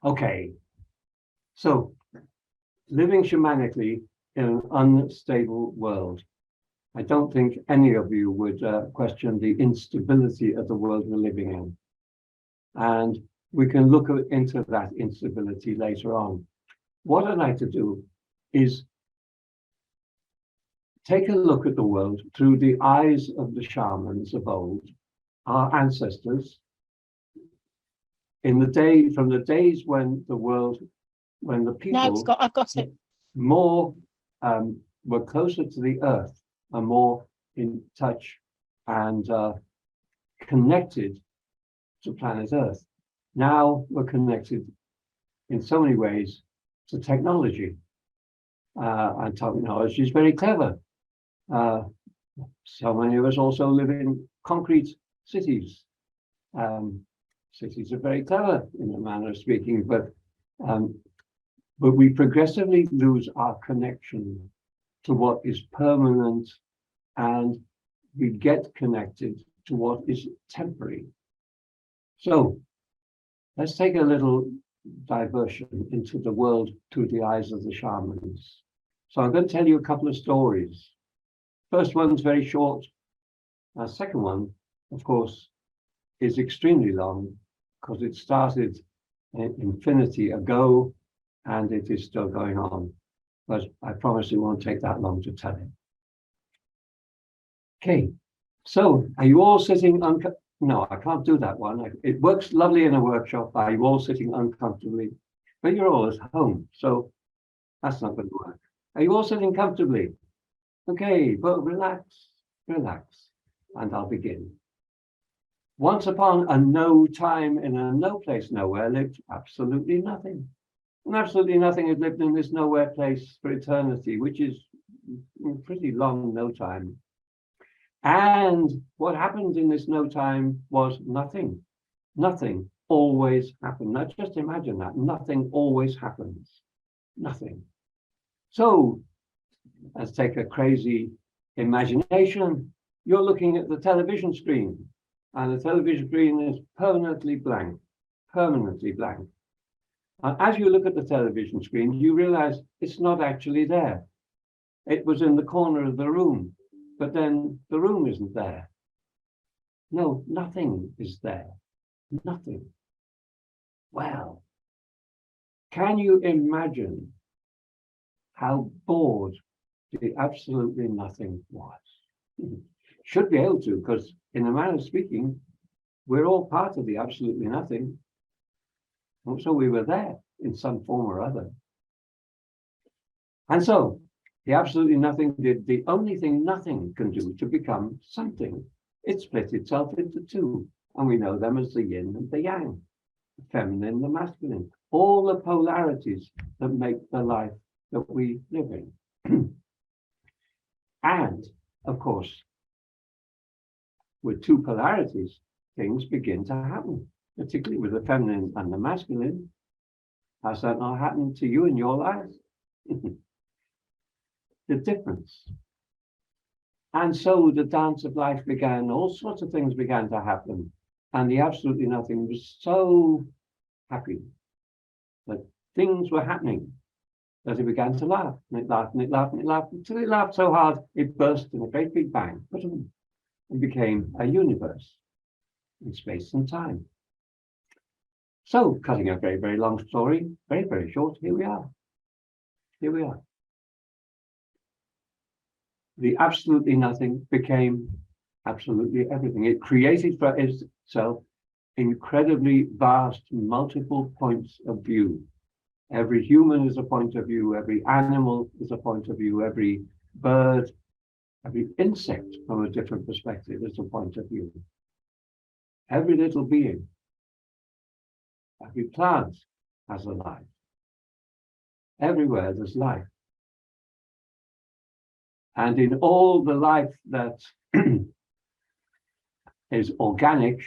Okay, so living shamanically in an unstable world. I don't think any of you would question the instability of the world we're living in. And we can look into that instability later on. What I'd like to do is take a look at the world through the eyes of the shamans of old, our ancestors, from the days when the people No, Scott, I've got it. more were closer to the earth and more in touch and connected to planet Earth. Now we're connected in so many ways to technology. And technology is very clever. So many of us also live in concrete cities. Cities are very clever in a manner of speaking, but we progressively lose our connection to what is permanent, and we get connected to what is temporary. So let's take a little diversion into the world through the eyes of the shamans. So I'm going to tell you a couple of stories. First one's very short. The second one, of course, is extremely long because it started an infinity ago and it is still going on. But I promise it won't take that long to tell it. Okay, so are you all sitting No, I can't do that one. It works lovely in a workshop. Are you all sitting uncomfortably? But you're all at home, so that's not going to work. Are you all sitting comfortably? Okay, but relax, and I'll begin. Once upon a no time in a no place nowhere lived absolutely nothing. And absolutely nothing had lived in this nowhere place for eternity, which is pretty long no time. And what happened in this no time was nothing. Nothing always happened. Now just imagine that. Nothing always happens. Nothing. So let's take a crazy imagination. You're looking at the television screen, and the television screen is permanently blank. Permanently blank. As you look at the television screen, you realize it's not actually there. It was in the corner of the room, but then the room isn't there. No, nothing is there. Nothing. Well, can you imagine how bored the absolutely nothing was? Should be able to, because in a manner of speaking, we're all part of the absolutely nothing. So we were there in some form or other. And so the absolutely nothing did the only thing nothing can do to become something. It split itself into two, and we know them as the yin and the yang, the feminine and the masculine, all the polarities that make the life that we live in. And of course, with two polarities, things begin to happen, particularly with the feminine and the masculine. Has that not happened to you in your life? The difference. And so the dance of life began, all sorts of things began to happen. And the absolutely nothing was so happy that things were happening that it began to laugh. And it laughed and it laughed and it laughed until it laughed so hard it burst in a great big bang and became a universe in space and time. So, cutting a very, very long story, very, very short, here we are. Here we are. The absolutely nothing became absolutely everything. It created for itself incredibly vast, multiple points of view. Every human is a point of view, every animal is a point of view, every bird, every insect from a different perspective is a point of view. Every little being, every plant has a life. Everywhere there's life. And in all the life that is organic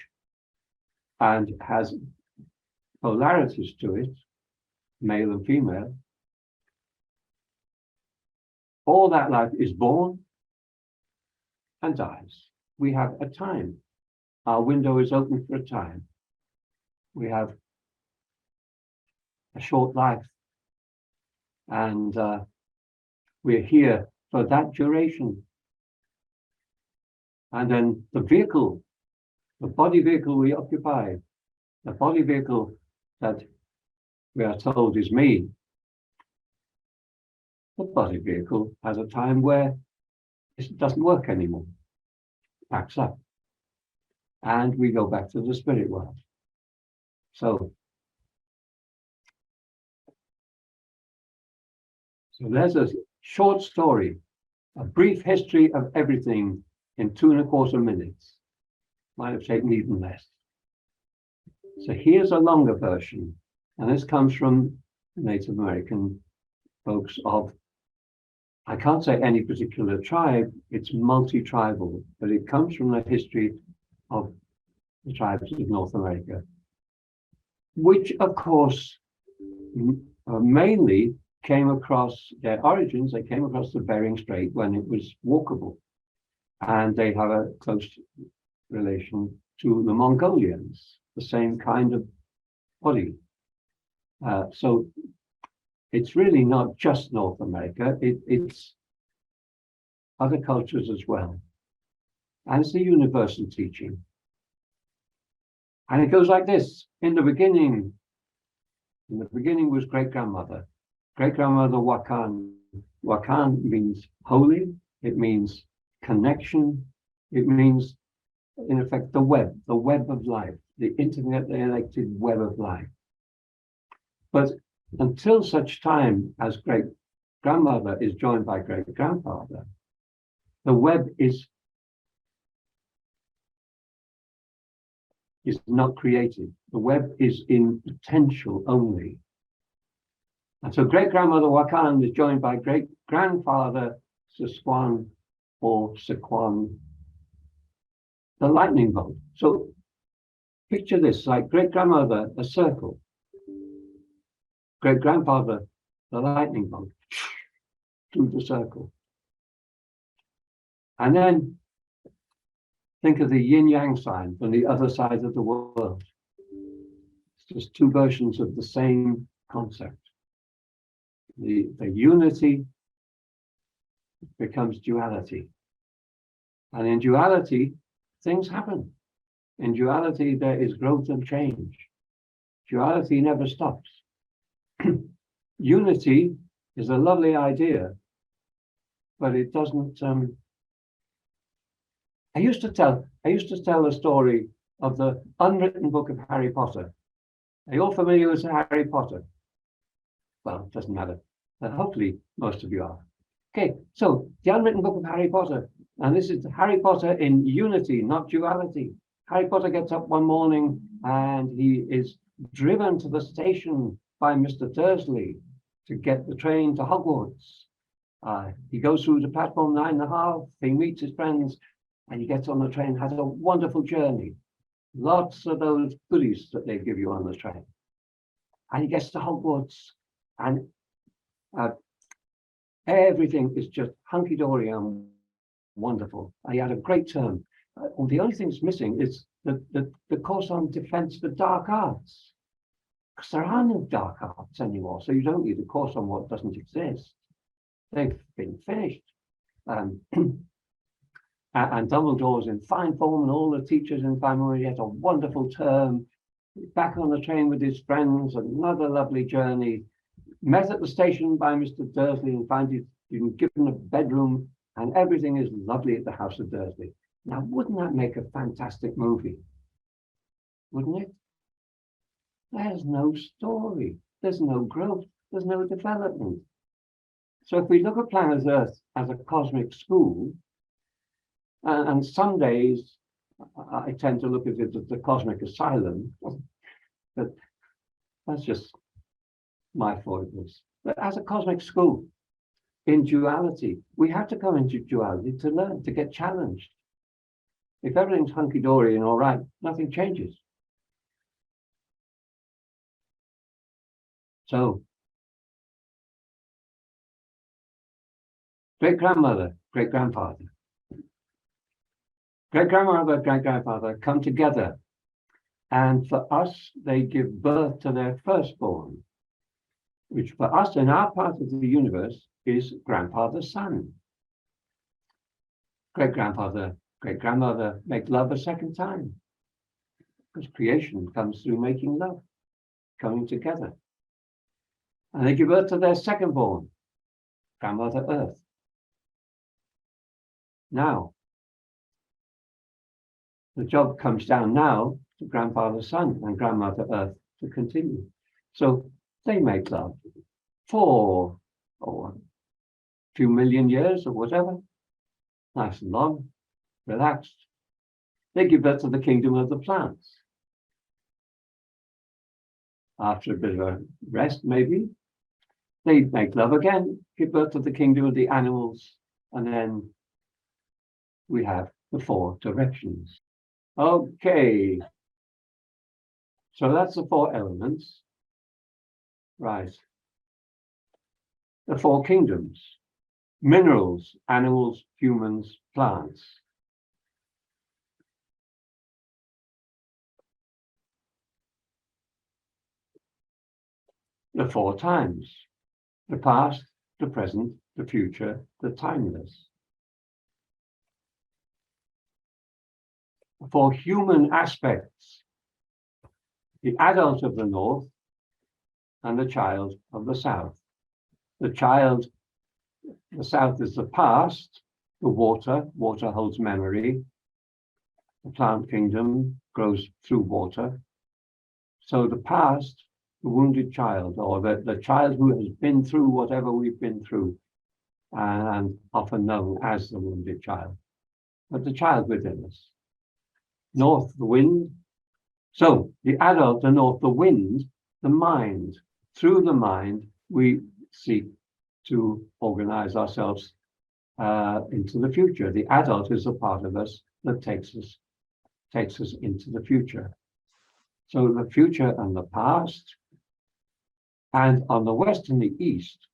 and has polarities to it, male and female, all that life is born and dies. We have a time. Our window is open for a time. We have a short life. And we're here for that duration. And then the vehicle, the body vehicle we occupy, the body vehicle that we are told is me, the body vehicle has a time where it doesn't work anymore, packs up, and we go back to the spirit world. So there's a short story, a brief history of everything in 2¼ minutes. Might have taken even less. So here's a longer version, and this comes from Native American folks of, I can't say any particular tribe, it's multi-tribal, but it comes from the history of the tribes of North America, which of course mainly came across their origins. They came across the Bering Strait when it was walkable, and they have a close relation to the Mongolians, the same kind of body. So it's really not just North America, it's other cultures as well. And it's the universal teaching. And it goes like this. In the beginning was great-grandmother. Great-grandmother Wakan. Wakan means holy. It means connection. It means, in effect, the web of life, the interconnected web of life. But until such time as great-grandmother is joined by great-grandfather, the web is not created. The web is in potential only. And so great-grandmother Wakan is joined by great-grandfather Siswan or Sequan, the lightning bolt. So picture this, like great-grandmother, a circle. Great-grandfather, the lightning bolt, through the circle. And then think of the yin-yang sign from the other side of the world. It's just two versions of the same concept. The unity becomes duality. And in duality, things happen. In duality, there is growth and change. Duality never stops. Unity is a lovely idea, but it doesn't. I used to tell a story of the unwritten book of Harry Potter. Are you all familiar with Harry Potter? Well, it doesn't matter. Hopefully, most of you are. Okay, so the unwritten book of Harry Potter, and this is Harry Potter in unity, not duality. Harry Potter gets up one morning and he is driven to the station by Mr. Dursley to get the train to Hogwarts. He goes through to platform 9½, he meets his friends, and he gets on the train, has a wonderful journey. Lots of those goodies that they give you on the train. And he gets to Hogwarts, and everything is just hunky-dory and wonderful. He had a great term. The only thing that's missing is the course on defense for dark arts. Because there are no dark arts anymore, so you don't need a course on what doesn't exist. They've been finished. And Dumbledore's in fine form, and all the teachers in fine form. He has a wonderful term. Back on the train with his friends, another lovely journey. Met at the station by Mr. Dursley and finds he's been given a bedroom, and everything is lovely at the house of Dursley. Now, wouldn't that make a fantastic movie? Wouldn't it? There's no story. There's no growth. There's no development. So if we look at planet Earth as a cosmic school, and some days I tend to look at it as the cosmic asylum, but that's just my foibles. But as a cosmic school, in duality, we have to come into duality to learn, to get challenged. If everything's hunky-dory and all right, nothing changes. So, great-grandmother, great-grandfather. Great-grandmother, great-grandfather come together. And for us, they give birth to their firstborn. which for us in our part of the universe is grandfather, son. Great-grandfather, great-grandmother make love a second time. Because creation comes through making love, coming together. And they give birth to their second born, grandmother Earth. Now, the job comes down now to grandfather Sun and grandmother Earth to continue. So they make love for a few million years or whatever, nice and long, relaxed. They give birth to the kingdom of the plants. After a bit of a rest, maybe, they make love again, give birth to the kingdom of the animals, and then we have the four directions. Okay, so that's the four elements, right? The four kingdoms: minerals, animals, humans, plants. The four times: the past, the present, the future, the timeless. For human aspects: the adult of the north and the child of the south. The south is the past, the water holds memory. The plant kingdom grows through water. So the past, the wounded child, or the child who has been through whatever we've been through, and often known as the wounded child, but the child within us. North, the wind. So the adult, the north, the wind, the mind. Through the mind, we seek to organize ourselves into the future. The adult is a part of us that takes us into the future. So the future and the past, and on the west and the east,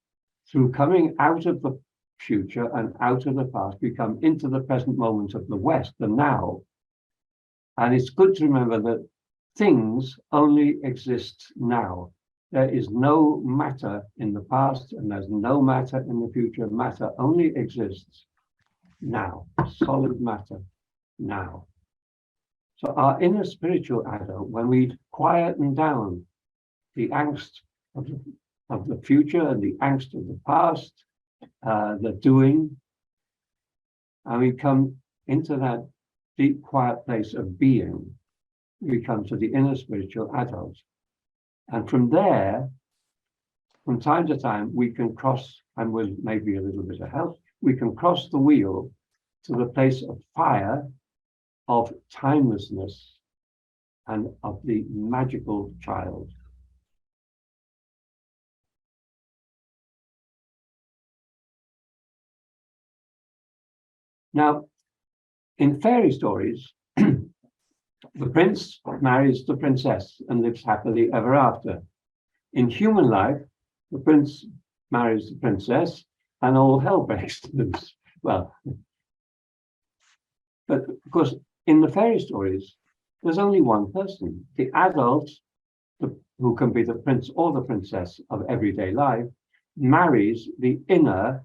through coming out of the future and out of the past, we come into the present moment of the west, the now. And it's good to remember that things only exist now. There is no matter in the past, and there's no matter in the future. Matter only exists now, solid matter now. So our inner spiritual adult, when we quieten down the angst of the future and the angst of the past, the doing, and we come into that deep, quiet place of being, we come to the inner spiritual adult. And from there, from time to time, we can cross, and with maybe a little bit of help, we can cross the wheel to the place of fire, of timelessness, and of the magical child. Now, in fairy stories, the prince marries the princess and lives happily ever after. In human life, the prince marries the princess and all hell breaks loose. Well, but of course, in the fairy stories, there's only one person. The adult, who can be the prince or the princess of everyday life, marries the inner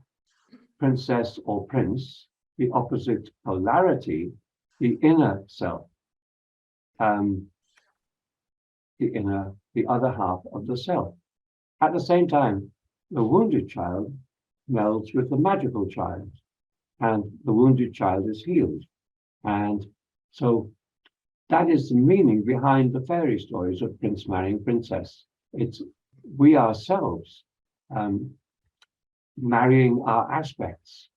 princess or prince, the opposite polarity, the inner self. The other half of the self. At the same time, the wounded child melds with the magical child, and the wounded child is healed. And so that is the meaning behind the fairy stories of prince marrying princess. It's we ourselves marrying our aspects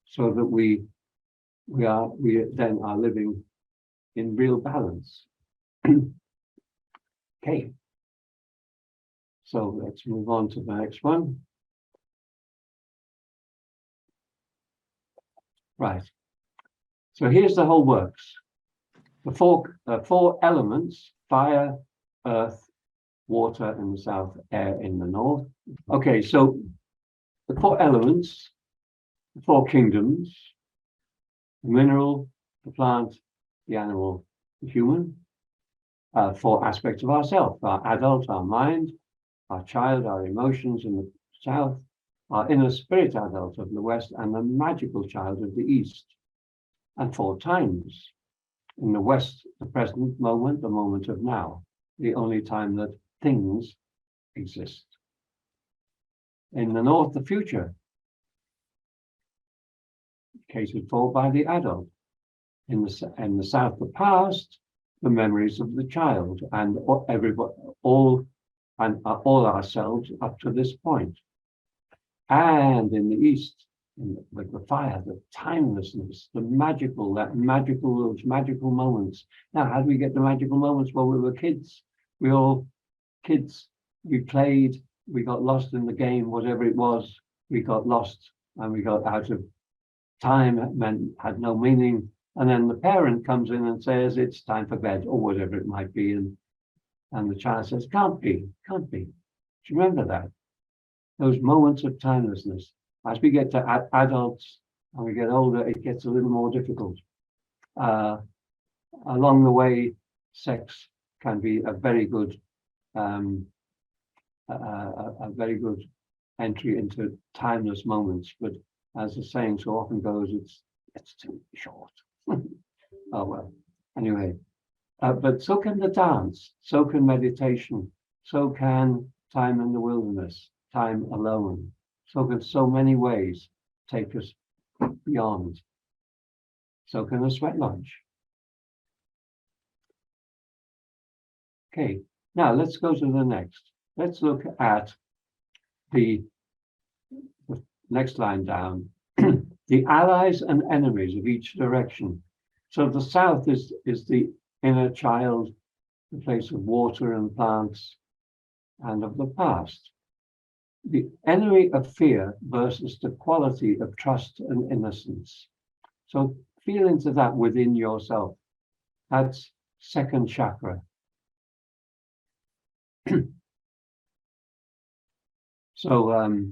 so that we then are living in real balance. Okay, so let's move on to the next one. Right, so here's the whole works. The four elements: fire, earth, water in the south, air in the north. Okay, so the four elements, the four kingdoms: the mineral, the plant, the animal, the human. Four aspects of ourself: our adult, our mind, our child, our emotions in the south, our inner spirit adult of the west, and the magical child of the east. And 4 times. In the west, the present moment, the moment of now, the only time that things exist. In the north, the future, catered for by the adult. In the south, the past, the memories of the child, and all ourselves up to this point. And in the east, like the fire, the timelessness, those magical moments. Now, how do we get the magical moments? Well, we were kids. We played, we got lost in the game, whatever it was, we got lost and we got out of time, had no meaning. And then the parent comes in and says, it's time for bed, or whatever it might be. And the child says, can't be. Do you remember that? Those moments of timelessness. As we get to adults and we get older, it gets a little more difficult. Along the way, sex can be a very good entry into timeless moments. But as the saying so often goes, it's too short. Oh well. Anyway, but so can the dance, so can meditation, so can time in the wilderness, time alone. So can so many ways take us beyond. So can a sweat lodge. Okay, now let's go to the next. Let's look at the next line down. The allies and enemies of each direction. So the south is the inner child, the place of water and plants, and of the past. The enemy of fear versus the quality of trust and innocence. So feel into that within yourself. That's second chakra. So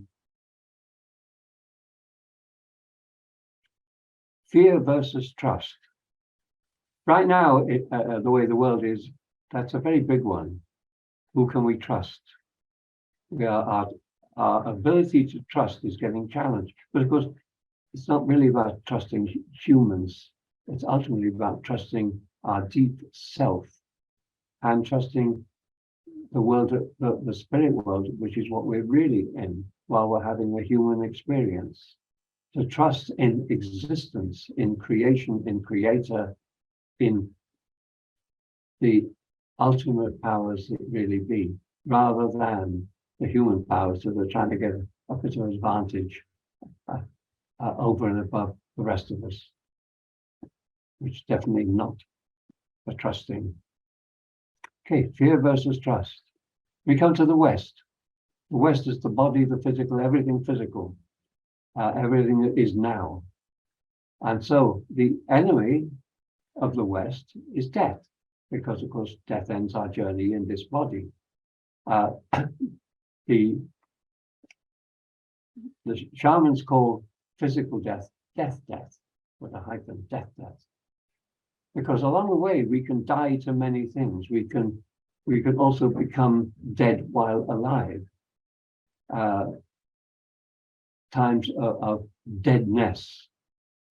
fear versus trust. Right now, the way the world is, that's a very big one. Who can we trust? Our ability to trust is getting challenged. But of course, it's not really about trusting humans. It's ultimately about trusting our deep self and trusting the world, the spirit world, which is what we're really in while we're having a human experience. To trust in existence, in creation, in creator, in the ultimate powers that really be, rather than the human powers that are trying to get a bit of advantage over and above the rest of us, which is definitely not a trusting. Okay, fear versus trust. We come to the West. The West is the body, the physical, everything physical, everything that is now. And so the enemy of the West is death, because of course death ends our journey in this body. The shamans call physical death, death, with a hyphen, death. Because along the way we can die to many things. We can also become dead while alive. Times of deadness,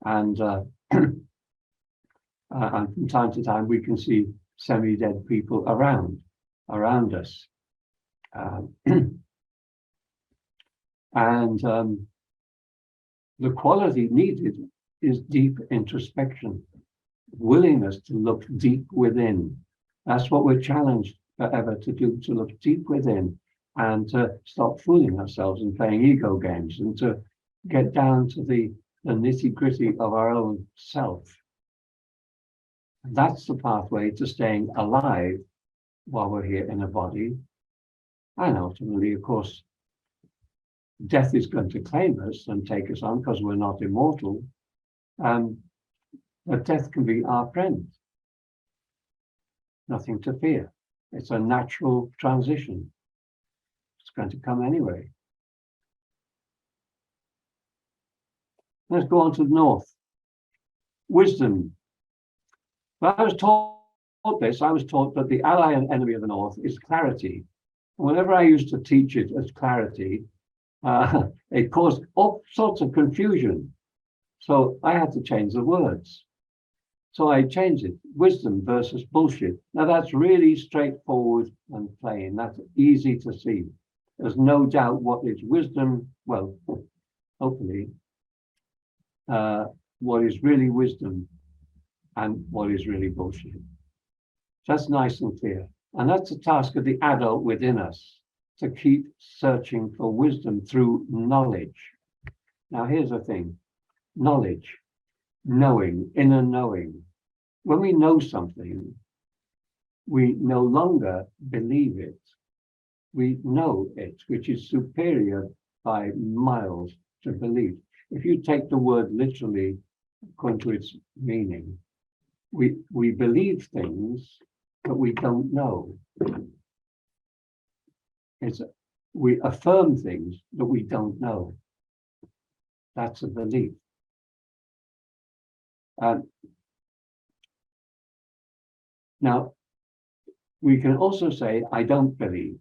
and from time to time we can see semi-dead people around us. And the quality needed is deep introspection, willingness to look deep within. That's what we're challenged forever to do, to look deep within and to stop fooling ourselves and playing ego games, and to get down to the nitty-gritty of our own self. And that's the pathway to staying alive while we're here in a body. And ultimately, of course, death is going to claim us and take us on because we're not immortal. But death can be our friend. Nothing to fear. It's a natural transition. It's going to come anyway. Let's go on to the north. Wisdom. When I was taught this, I was taught that the ally and enemy of the north is clarity. Whenever I used to teach it as clarity, it caused all sorts of confusion. So I had to change the words. So I changed it, wisdom versus bullshit. Now that's really straightforward and plain. That's easy to see. There's no doubt what is wisdom. Well, hopefully, what is really wisdom and what is really bullshit. That's nice and clear. And that's the task of the adult within us, to keep searching for wisdom through knowledge. Now, here's the thing. Knowledge, knowing, inner knowing. When we know something, we no longer believe it. We know it, which is superior by miles to belief. If you take the word literally according to its meaning, we believe things, but we don't know. We affirm things that we don't know. That's a belief. Now, we can also say, I don't believe.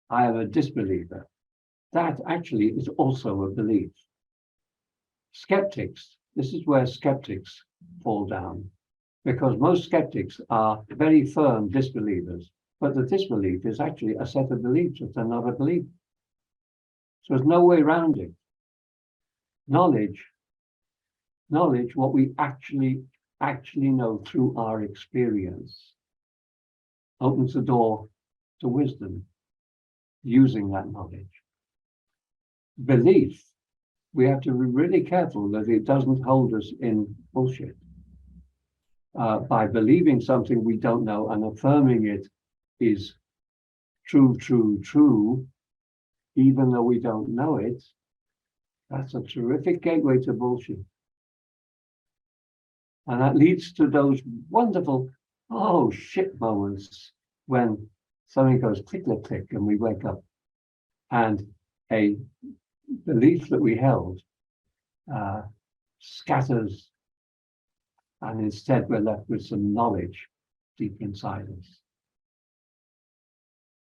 I am a disbeliever. That actually is also a belief. Skeptics, this is where skeptics fall down, because most skeptics are very firm disbelievers, but the disbelief is actually a set of beliefs. It's another belief. So there's no way around it. Knowledge, what we actually know through our experience, opens the door to wisdom, using that knowledge. Belief, we have to be really careful that it doesn't hold us in bullshit. By believing something we don't know and affirming it is true, even though we don't know it, that's a terrific gateway to bullshit. And that leads to those wonderful, oh shit moments when something goes click, click, click, and we wake up and a belief that we held scatters, and instead we're left with some knowledge deep inside us.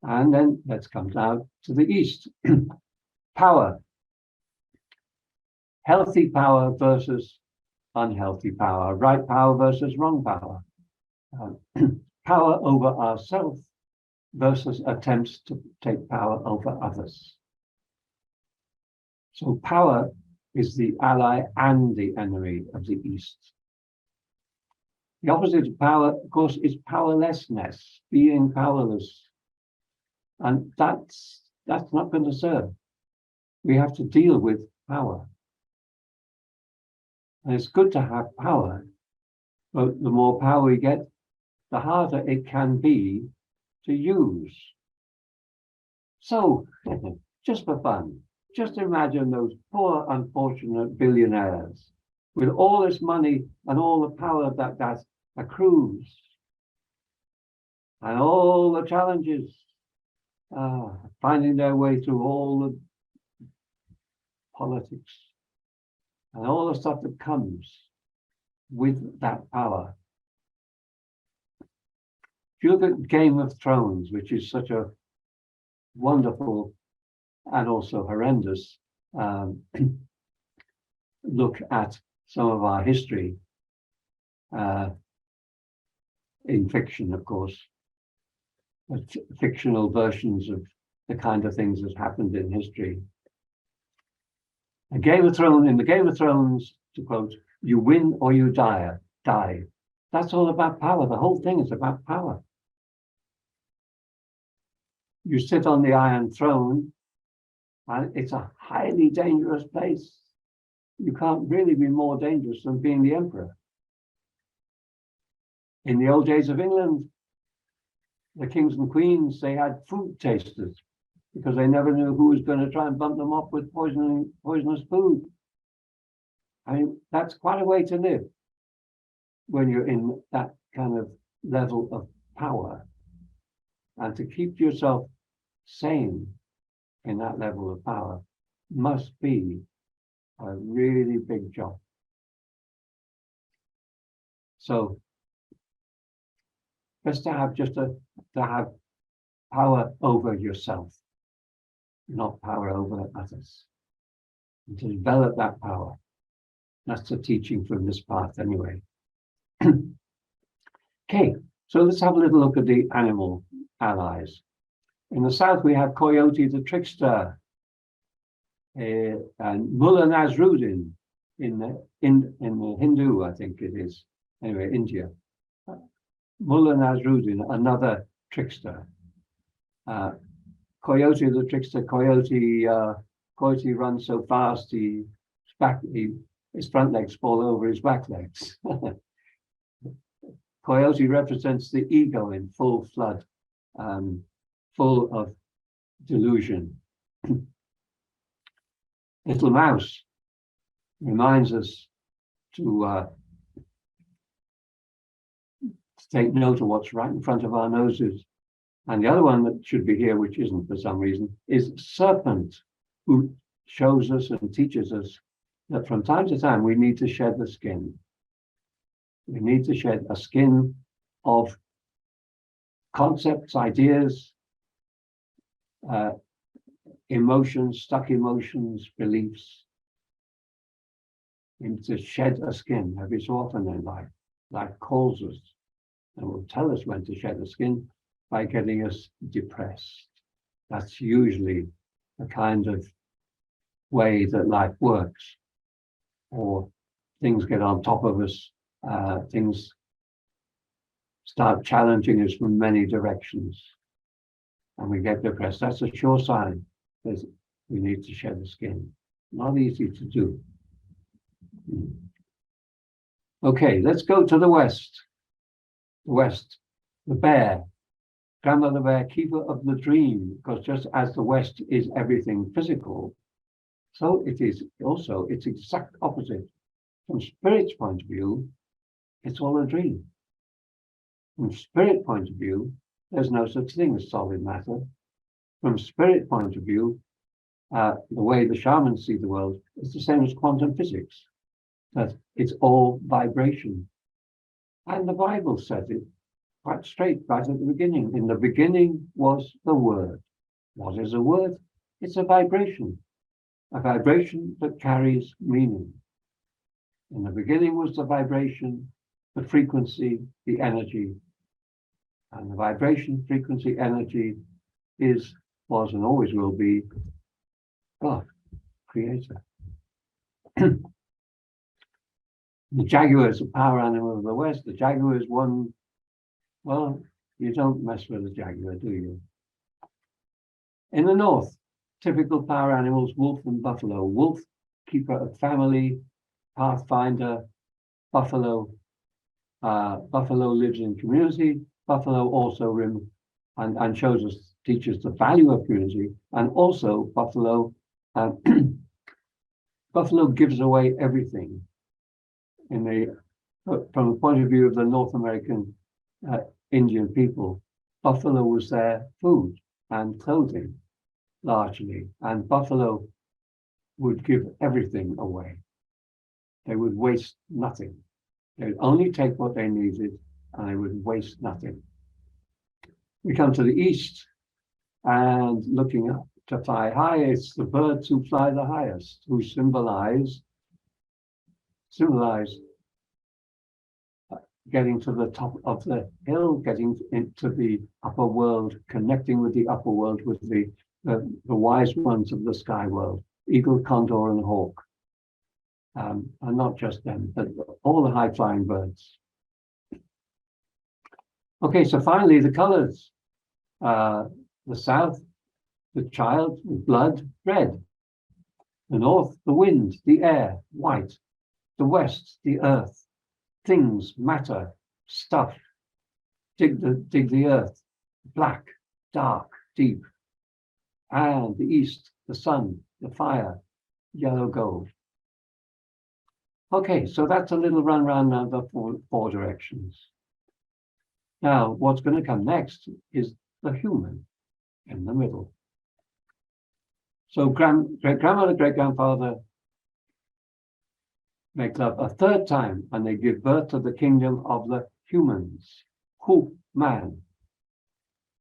And then let's come down to the east. Power. Healthy power versus unhealthy power. Right power versus wrong power. Power over ourselves versus attempts to take power over others. So power is the ally and the enemy of the East. The opposite of power, of course, is powerlessness, being powerless. And that's not going to serve. We have to deal with power. And it's good to have power, but the more power we get, the harder it can be to use. So, just for fun, just imagine those poor, unfortunate billionaires with all this money and all the power that accrues, and all the challenges, finding their way through all the politics and all the stuff that comes with that power. If you look at Game of Thrones, which is such a wonderful and also horrendous look at some of our history, in fiction, of course, but fictional versions of the kind of things that happened in history. In the Game of Thrones, to quote, you win or you die. That's all about power. The whole thing is about power. You sit on the Iron Throne, and it's a highly dangerous place. You can't really be more dangerous than being the emperor. In the old days of England, the kings and queens, they had food tasters because they never knew who was going to try and bump them off with poisonous food. I mean, that's quite a way to live when you're in that kind of level of power. And to keep yourself sane in that level of power must be a really big job. So just to have power over yourself, not power over others. And to develop that power. That's the teaching from this path anyway. Okay, so let's have a little look at the animal allies. In the south, we have Coyote the trickster, and Mullah Nasruddin in the Hindu, I think it is. Anyway, India. Mullah Nasruddin, another trickster. Coyote the trickster, Coyote runs so fast, his front legs fall over his back legs. Coyote represents the ego in full flood, full of delusion. Little Mouse reminds us to take note of what's right in front of our noses. And the other one that should be here, which isn't for some reason, is Serpent, who shows us and teaches us that from time to time we need to shed the skin. We need to shed a skin of concepts, ideas, emotions, stuck emotions, beliefs. We need to shed a skin every so often in life. Life calls us and will tell us when to shed the skin by getting us depressed. That's usually the kind of way that life works. Or things get on top of us, things start challenging us from many directions, and we get depressed. That's a sure sign that we need to shed the skin. Not easy to do. Okay, let's go to the west. The west, the bear, grandmother bear, keeper of the dream, because just as the west is everything physical, so it is also its exact opposite. From spirit's point of view, it's all a dream. From spirit point of view, there's no such thing as solid matter. From spirit point of view, the way the shamans see the world is the same as quantum physics, that it's all vibration. And the Bible says it quite straight right at the beginning. In the beginning was the word. What is a word? It's a vibration that carries meaning. In the beginning was the vibration, the frequency, the energy. And the vibration, frequency, energy was, and always will be God, creator. The jaguar is a power animal of the West. The jaguar is one, well, you don't mess with a jaguar, do you? In the North, typical power animals, wolf and buffalo. Wolf, keeper of family, pathfinder. Buffalo, buffalo lives in community. Buffalo also and shows us, teaches the value of community, and also buffalo, buffalo gives away everything. From the point of view of the North American Indian people, buffalo was their food and clothing, largely, and buffalo would give everything away. They would waste nothing. They would only take what they needed, and they would waste nothing. We come to the east, and looking up to fly high, it's the birds who fly the highest, who symbolize getting to the top of the hill, getting into the upper world, connecting with the upper world, with the wise ones of the sky world, eagle, condor, and hawk. And not just them, but all the high-flying birds. Okay, so finally, the colors. The south, the child, the blood, red. The north, the wind, the air, white. The west, the earth, things, matter, stuff. Dig the earth, black, dark, deep. And the east, the sun, the fire, yellow gold. Okay, so that's a little run around now the four directions. Now, what's going to come next is the human in the middle. So great-grandmother, great-grandfather make love a third time, and they give birth to the kingdom of the humans, Hu, man.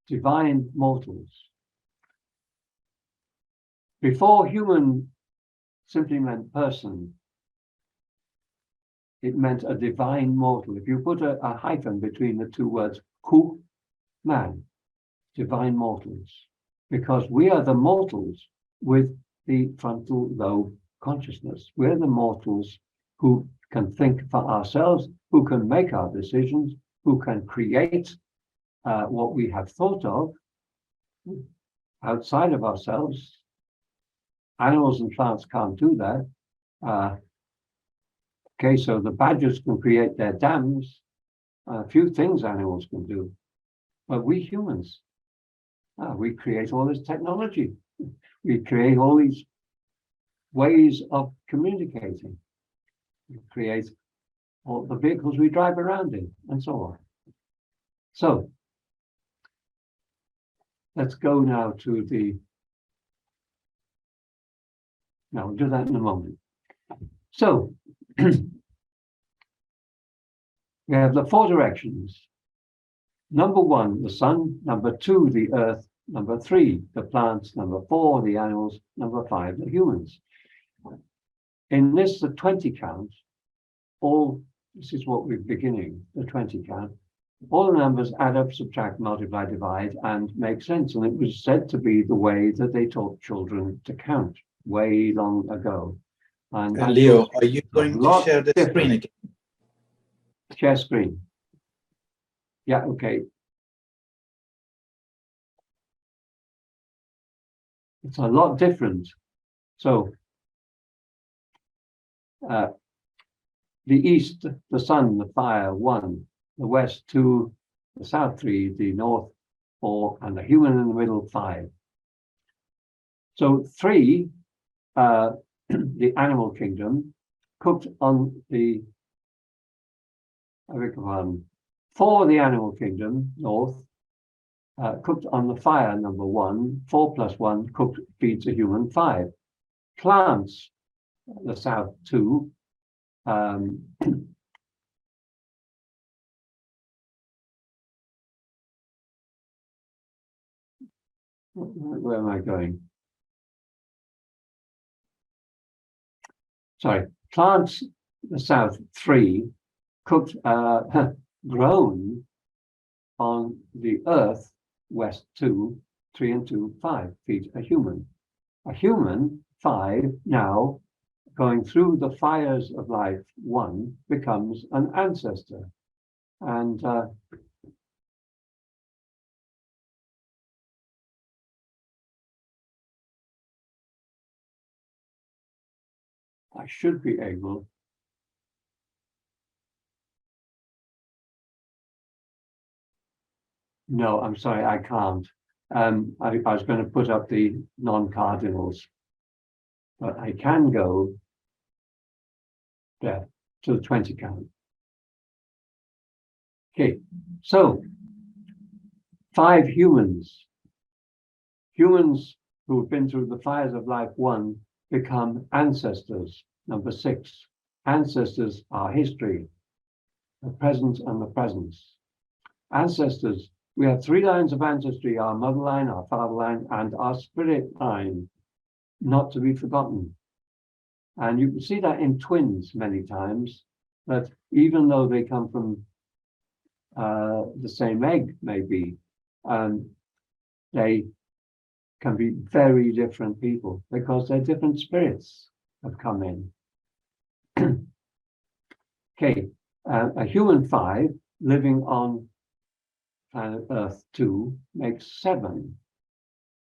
divine mortals. Before human simply meant person, it meant a divine mortal. If you put a hyphen between the two words, hu, man, divine mortals, because we are the mortals with the frontal lobe consciousness. We're the mortals who can think for ourselves, who can make our decisions, who can create what we have thought of outside of ourselves. Animals and plants can't do that. Okay, so the badgers can create their dams. A few things animals can do, but we humans, we create all this technology. We create all these ways of communicating. We create all the vehicles we drive around in, and so on. So let's go now to the. No, we'll do that in a moment. So we have the four directions. Number one, the sun. Number two, the earth. Number three, the plants. Number four, the animals. Number five, the humans. In this, the 20 count, this is what we're beginning, the 20 count. All the numbers add up, subtract, multiply, divide, and make sense. And it was said to be the way that they taught children to count way long ago. And Leo, are you going to share the screen again? Share screen. Yeah, okay. It's a lot different. So the east, the sun, the fire, 1, the west, 2, the south, 3, the north, 4, and the human in the middle, 5. So 3, the animal kingdom, cooked on the, I beg your pardon, 4, the animal kingdom, north, cooked on the fire, number 1, 4 plus 1, cooked feeds a human, 5. Plants, the south, 2, where am I going? Sorry, plants, the south, 3, cooked, grown on the earth, west, 2, 3 and 2, 5, feeds a human. A human, 5, now going through the fires of life, 1, becomes an ancestor. And I should be able. No, I'm sorry, I can't. I was going to put up the non-cardinals, but I can go there to the 20 count. Okay, so 5 humans. Humans who have been through the fires of life, 1, become ancestors, number 6. Ancestors are history, the present and the presence. Ancestors, we have 3 lines of ancestry, our mother line, our father line, and our spirit line, not to be forgotten. And you can see that in twins many times, that even though they come from the same egg, maybe, they can be very different people because they're different spirits have come in. Okay, a human 5 living on planet Earth 2 makes 7.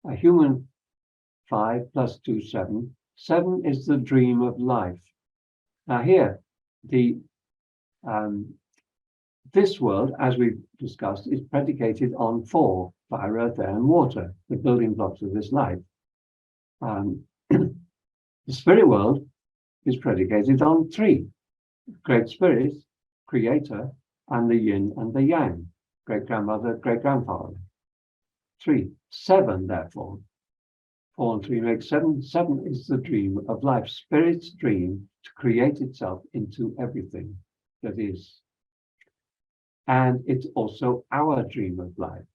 A human 5 plus 2, 7. 7 is the dream of life. Now here, this world, as we've discussed, is predicated on 4, fire, earth, air, and water, the building blocks of this life. The spirit world is predicated on 3, great spirit, creator, and the yin and the yang, great-grandmother, great-grandfather. 3, 7, therefore. 4 and 3 make 7. 7 is the dream of life, spirit's dream to create itself into everything that is. And it's also our dream of life.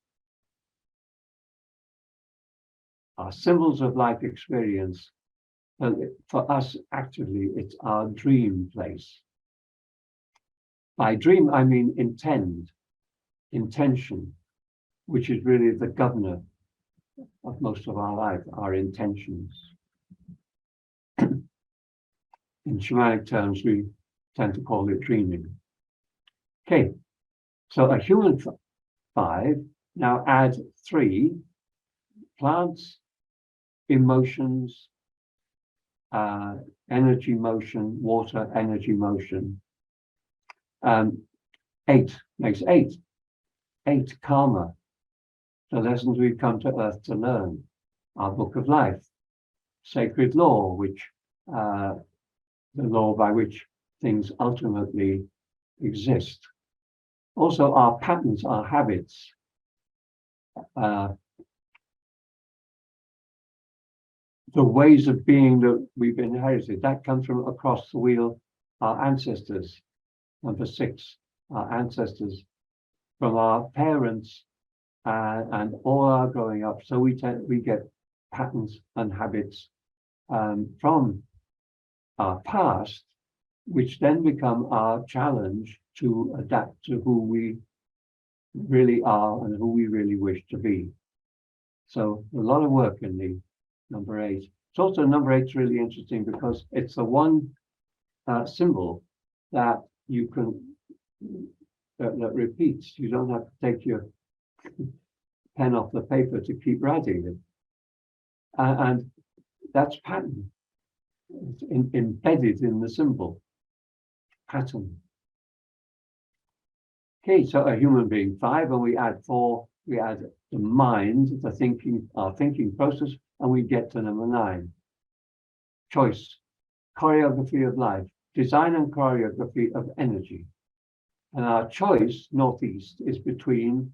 are symbols of life experience. And for us, actually, it's our dream place. By dream, I mean intention, which is really the governor of most of our life, our intentions. In shamanic terms, we tend to call it dreaming. Okay, so a human 5, now add 3, plants, emotions, energy motion, water, energy motion. 8 makes 8. 8 karma, the lessons we've come to earth to learn. Our book of life, sacred law, which the law by which things ultimately exist. Also our patterns, our habits. The ways of being that we've inherited, that comes from across the wheel, our ancestors. Number 6, our ancestors, from our parents and all our growing up. So we get patterns and habits from our past, which then become our challenge to adapt to who we really are and who we really wish to be. So a lot of work in the number 8. It's also number 8 is really interesting because it's the one symbol that you can that repeats. You don't have to take your pen off the paper to keep writing it, and that's pattern. It's embedded in the symbol pattern. Okay, so a human being 5, and we add 4. We add the mind, the thinking, our thinking process, and we get to number 9. Choice, choreography of life, design and choreography of energy. And our choice, northeast, is between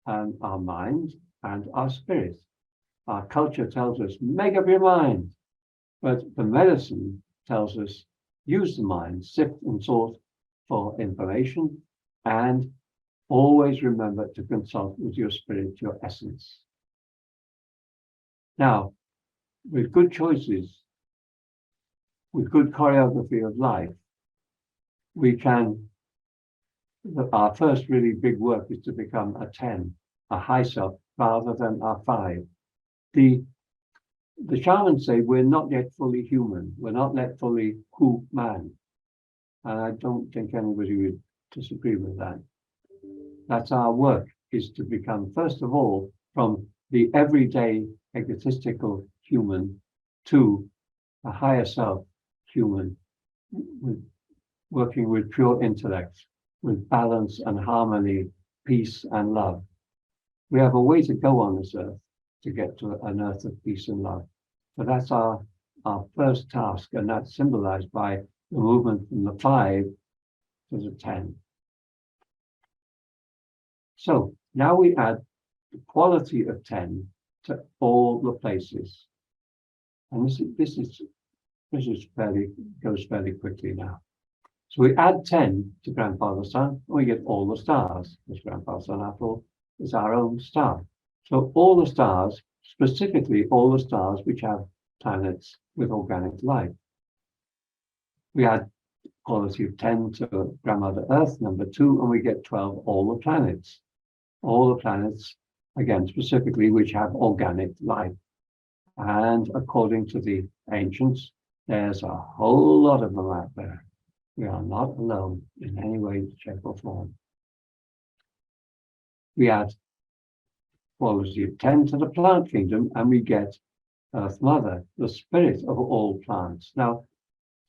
our mind and our spirit. Our culture tells us, make up your mind. But the medicine tells us, use the mind, sift and sort for information, and always remember to consult with your spirit, your essence. Now, with good choices, with good choreography of life, we can, our first really big work is to become a 10, a high self, rather than a 5. The shamans say we're not yet fully human. We're not yet fully man. And I don't think anybody would disagree with that. That's our work, is to become, first of all, from the everyday egotistical human to a higher self human, working with pure intellect, with balance and harmony, peace and love. We have a way to go on this earth to get to an earth of peace and love. But that's our first task, and that's symbolized by the movement from the 5 to the 10. So now we add the quality of 10 to all the places. And this goes fairly quickly now. So we add 10 to Grandfather Sun, and we get all the stars, because Grandfather Sun, after all, is our own star. So all the stars, specifically all the stars which have planets with organic life. We add quality of 10 to Grandmother Earth, number 2, and we get 12, all the planets. All the planets, again, specifically, which have organic life. And according to the ancients, there's a whole lot of them out there. We are not alone in any way, shape, or form. We add quality of 10 to the plant kingdom, and we get Earth Mother, the spirit of all plants. Now,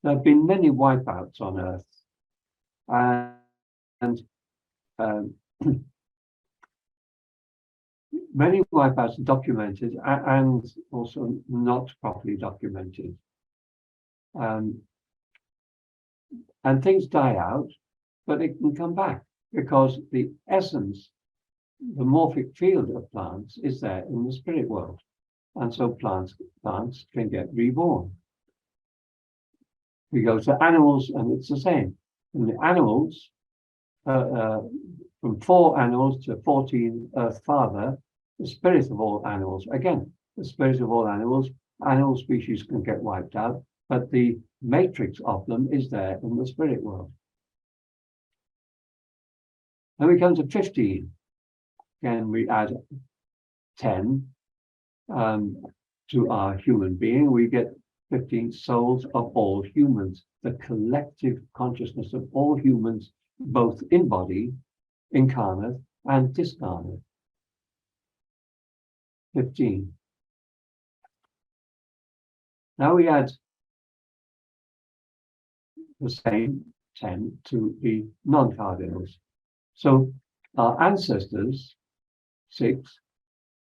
there have been many wipeouts on Earth, and many wipeouts documented and also not properly documented. And things die out, but it can come back because the essence, the morphic field of plants is there in the spirit world. And so plants can get reborn. We go to animals and it's the same. In the animals, from 4 animals to 14 Earth Father, the spirit of all animals, again, the spirit of all animals. Animal species can get wiped out, but the matrix of them is there in the spirit world. Then we come to 15. Again, we add 10 to our human being. We get 15 souls of all humans, the collective consciousness of all humans, both in body, incarnate, and discarnate. 15. Now we add the same 10 to the non-cardinals. So our ancestors,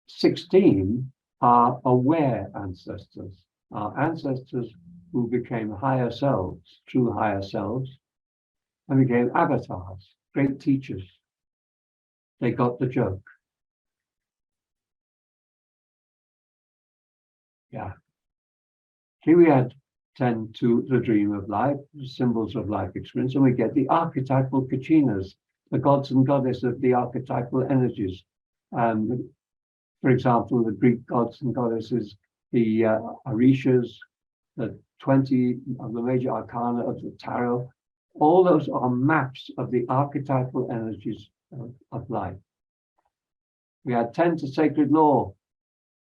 16 are aware ancestors. Our ancestors who became higher selves, true higher selves, and became avatars, great teachers. They got the joke. Yeah. Here we add 10 to the dream of life, symbols of life experience, and we get the archetypal kachinas, the gods and goddesses of the archetypal energies. For example, the Greek gods and goddesses, the Orishas, the 20 of the major arcana of the tarot, all those are maps of the archetypal energies of life. We add 10 to sacred law,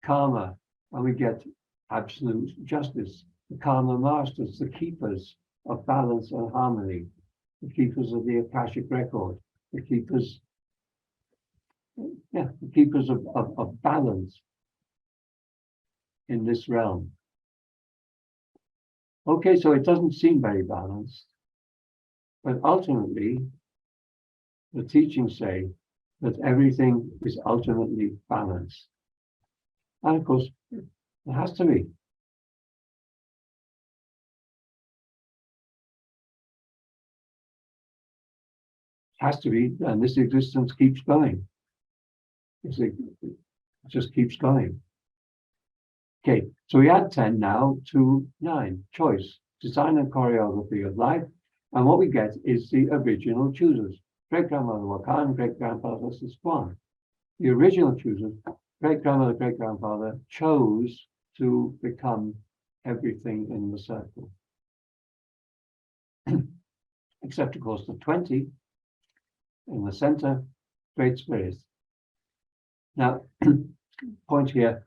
karma, and we get absolute justice. The karma masters, the keepers of balance and harmony, the keepers of the Akashic record, the keepers of balance in this realm. Okay, so it doesn't seem very balanced, but ultimately, the teachings say that everything is ultimately balanced. And of course, it has to be. It has to be, and this existence keeps going. It just keeps going. Okay, so we add 10 now to 9, choice, design and choreography of life. And what we get is the original choosers. Great-grandmother Wakan, great-grandfather Sisquan. The original choosers, great-grandmother, great-grandfather, chose to become everything in the circle. Except, of course, the 20 in the center, Great Spirit. Now, point here,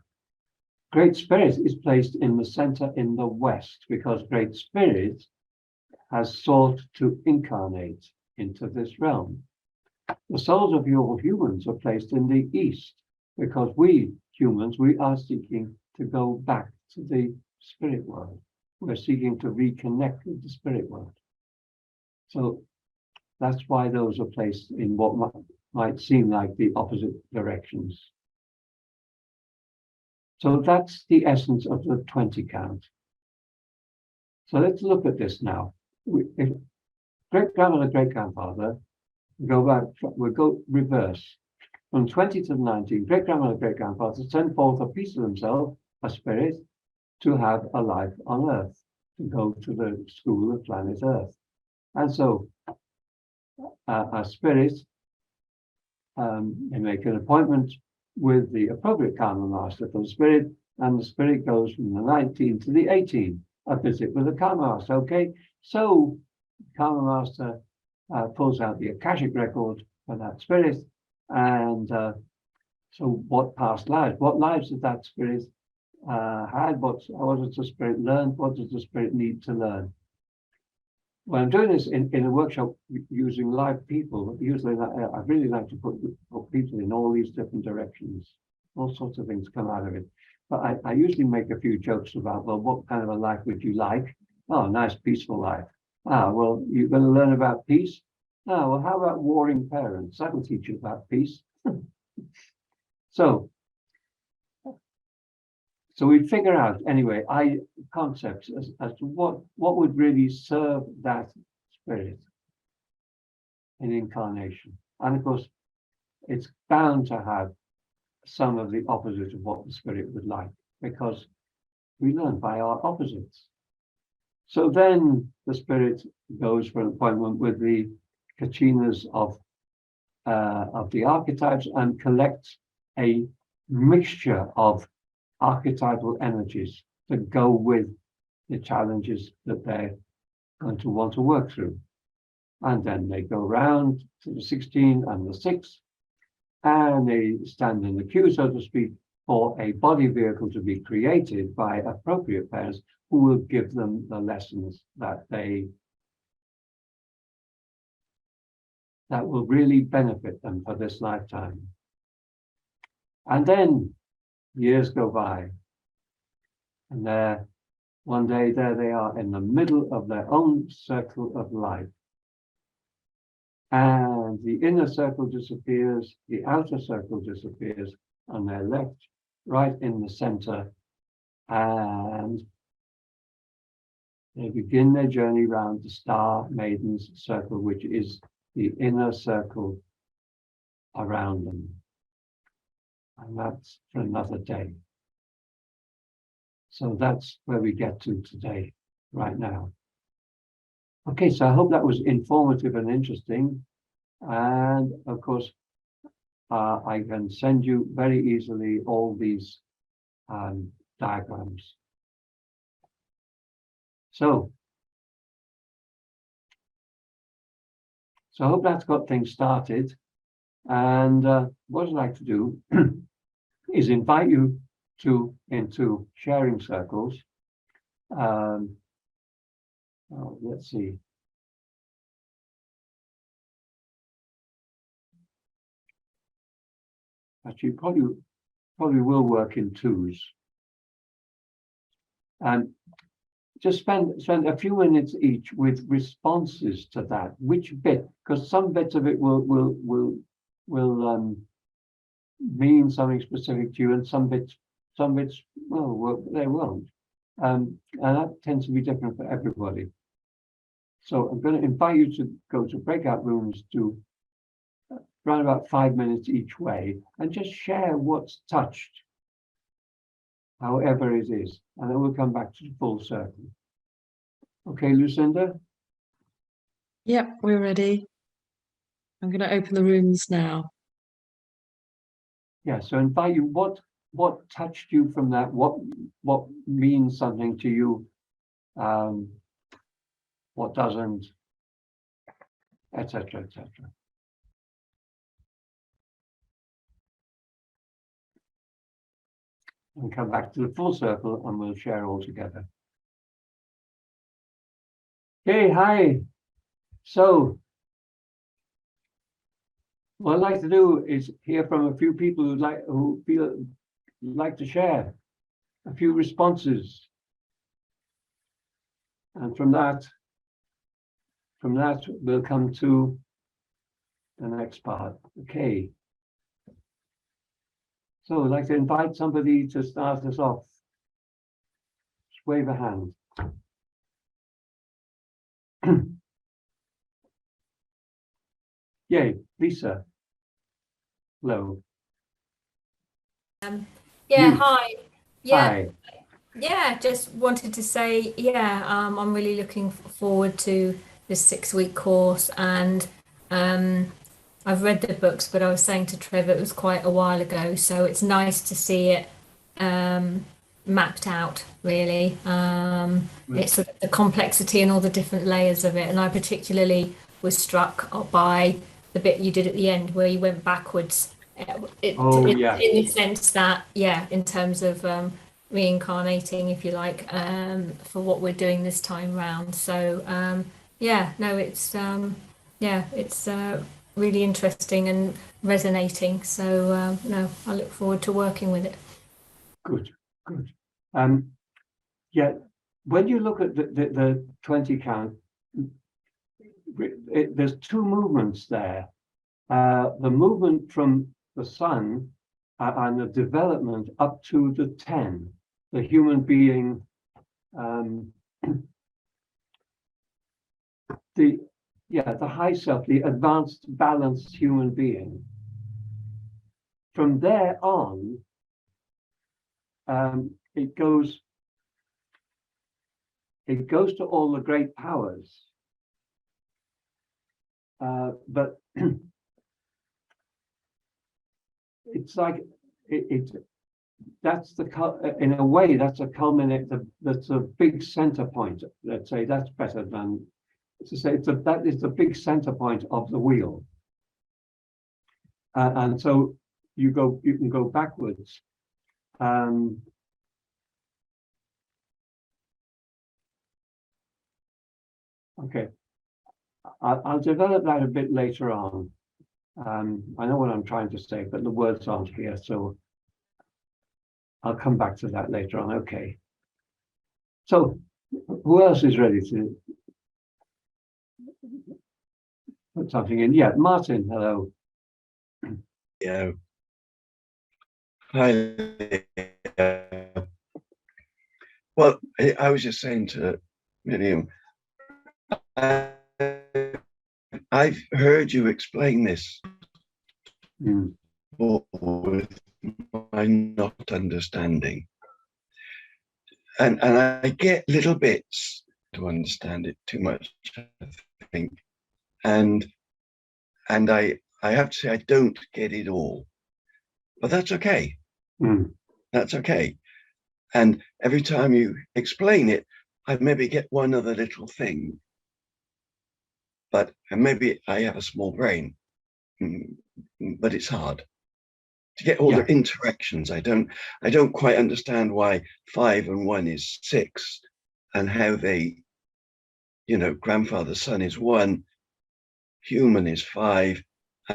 Great Spirit is placed in the center in the West because Great Spirit has sought to incarnate into this realm. The souls of all humans are placed in the East because we humans, we are seeking to go back to the spirit world. We're seeking to reconnect with the spirit world. So that's why those are placed in what might seem like the opposite directions. So that's the essence of the 20 count. So let's look at this now. If great-grandmother, great-grandfather, we'll go reverse. From 20 to 19, great-grandmother, great-grandfather send forth a piece of themselves, a spirit, to have a life on Earth, to go to the school of planet Earth. And so a spirit, they make an appointment with the appropriate karma master for the spirit, and the spirit goes from the 19 to the 18, a visit with the karma master. Okay, so karma master pulls out the Akashic record for that spirit, and so what past lives? What lives did that spirit had? What does the spirit learn? What does the spirit need to learn? When I'm doing this in a workshop using live people, usually I really like to put people in all these different directions. All sorts of things come out of it. But I usually make a few jokes about, well, what kind of a life would you like? Oh, nice, peaceful life. Ah, well, you're going to learn about peace? Ah, well, how about warring parents? That'll teach you about peace. So we figure out, anyway, concepts as to what would really serve that spirit in incarnation. And of course, it's bound to have some of the opposite of what the spirit would like, because we learn by our opposites. So then the spirit goes for an appointment with the kachinas of the archetypes and collects a mixture of archetypal energies that go with the challenges that they're going to want to work through. And then they go round to the 16 and the 6, and they stand in the queue, so to speak, for a body vehicle to be created by appropriate parents who will give them the lessons that will really benefit them for this lifetime. And then years go by, and one day there they are in the middle of their own circle of life. And the inner circle disappears, the outer circle disappears, and they're left right in the center. And they begin their journey round the Star Maiden's circle, which is the inner circle around them. And that's for another day. So that's where we get to today, right now. Okay, so I hope that was informative and interesting. And of course, I can send you very easily all these diagrams. So I hope that's got things started. And what I'd like to do is invite you into sharing circles. Let's see. Actually, probably will work in twos. And just spend a few minutes each with responses to that. Which bit? Because some bits of it will mean something specific to you, and some bits, well, they won't. And that tends to be different for everybody. So I'm going to invite you to go to breakout rooms to around about 5 minutes each way, and just share what's touched, however it is, and then we'll come back to the full circle. Okay, Lucinda? Yep, we're ready. I'm going to open the rooms now. Yeah, so invite you, what touched you from that? What means something to you? What doesn't, etc., etc. And come back to the full circle, and we'll share all together. Okay, hi. So what I'd like to do is hear from a few people who feel like to share a few responses, and from that we'll come to the next part. Okay. So I'd like to invite somebody to start us off. Just wave a hand. Yay, Lisa. Hello. Yeah, hi. Yeah, Hi. yeah, just wanted to say, yeah, I'm really looking forward to this 6-week course, and I've read the books, but I was saying to Trevor it was quite a while ago, so it's nice to see it mapped out, really. It's sort of the complexity and all the different layers of it, and I particularly was struck by the bit you did at the end where you went backwards. Yeah. In the sense that, yeah, in terms of reincarnating, if you like, for what we're doing this time round. So yeah, no, it's really interesting and resonating. So no, I look forward to working with it. Good. Yeah, when you look at the 20 count, there's two movements there. The movement from the sun and the development up to the 10, the human being, the high self, the advanced, balanced human being. From there on, it goes to all the great powers, but it's like that's in a way, that's a culminate, that's a big center point. Let's say that's better than to say that is the big center point of the wheel. And so you can go backwards. Okay, I'll develop that a bit later on. I know what I'm trying to say, but the words aren't here, so I'll come back to that later on. Okay. So who else is ready to put something in? Yeah, Martin, hello. Yeah. Hi. Well, I was just saying to Miriam, I've heard you explain this with my not understanding. And I get little bits to understand it too much, I think. And I have to say I don't get it all. But that's okay. That's okay. And every time you explain it, I maybe get one other little thing. But maybe I have a small brain, but it's hard to get all the interactions. I don't quite understand why 5 and 1 is 6, and how they, grandfather, son is 1, human is 5,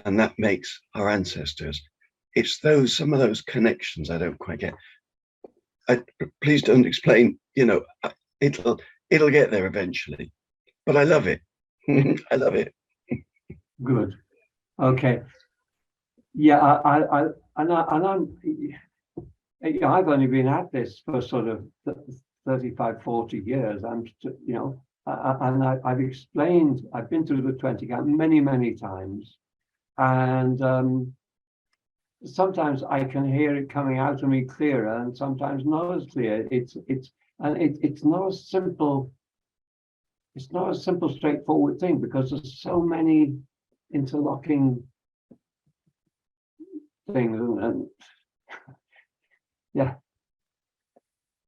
and that makes our ancestors. It's some of those connections I don't quite get. Please don't explain, it'll get there eventually, but I love it. I love it. Good. Okay. Yeah, I've only been at this for sort of 35, 40 years. I've explained, I've been through the 20 count many, many times. And sometimes I can hear it coming out of me clearer, and sometimes not as clear. It's not a simple, straightforward thing, because there's so many interlocking things, and yeah,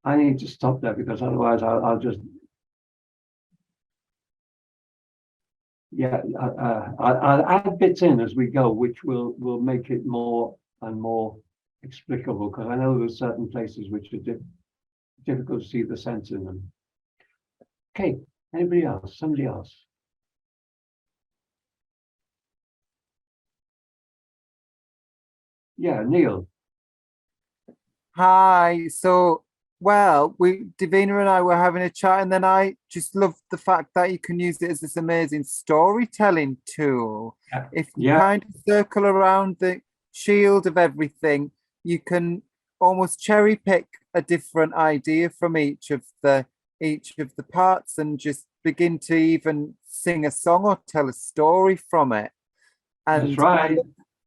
I need to stop there, because otherwise I'll just I'll add bits in as we go, which will make it more and more explicable, because I know there's certain places which are difficult to see the sense in them. Okay, anybody else? Somebody else? Yeah, Neil. Hi. So, well, Davina and I were having a chat, and then I just loved the fact that you can use it as this amazing storytelling tool. If you kind of circle around the shield of everything, you can almost cherry pick a different idea from each of the parts, and just begin to even sing a song or tell a story from it. And that's right.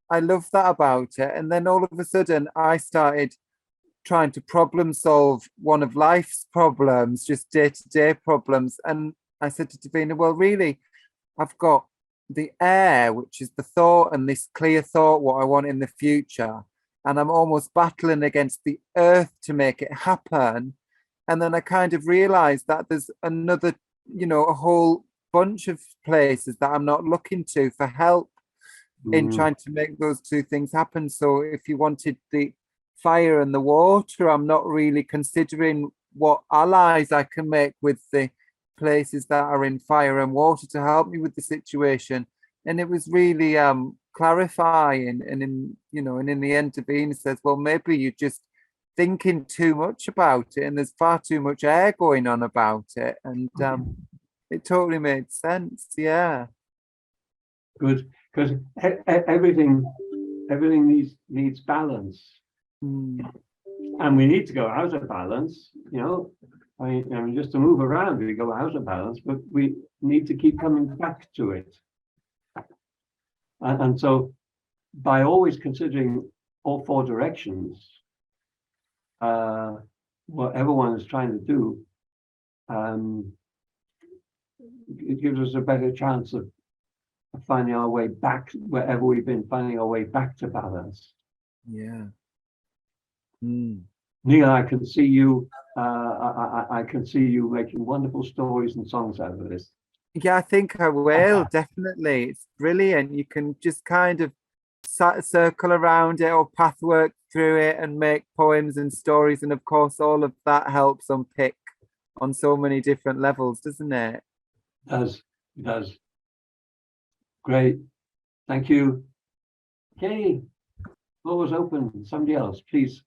I love that about it. And then all of a sudden I started trying to problem solve one of life's problems, just day-to-day problems. And I said to Davina, well, really, I've got the air, which is the thought, and this clear thought, what I want in the future. And I'm almost battling against the earth to make it happen. And then I kind of realized that there's another, a whole bunch of places that I'm not looking to for help in trying to make those two things happen. So if you wanted the fire and the water, I'm not really considering what allies I can make with the places that are in fire and water to help me with the situation. And it was really clarifying. And in the end, Davina says, well, maybe you're just thinking too much about it, and there's far too much air going on about it. And it totally made sense. Yeah. Good, because everything needs balance, and we need to go out of balance. I mean, just to move around, we go out of balance, but we need to keep coming back to it. And so, by always considering all 4 directions, what everyone is trying to do, it gives us a better chance of finding our way back wherever we've been, finding our way back to balance. Yeah. Neil, I can see you. I can see you making wonderful stories and songs out of this. Yeah, I think I will, definitely. It's brilliant. You can just kind of circle around it or pathwork through it and make poems and stories. And of course, all of that helps unpick on so many different levels, doesn't it? It does. Great. Thank you. Okay. Floor was open. Somebody else, please.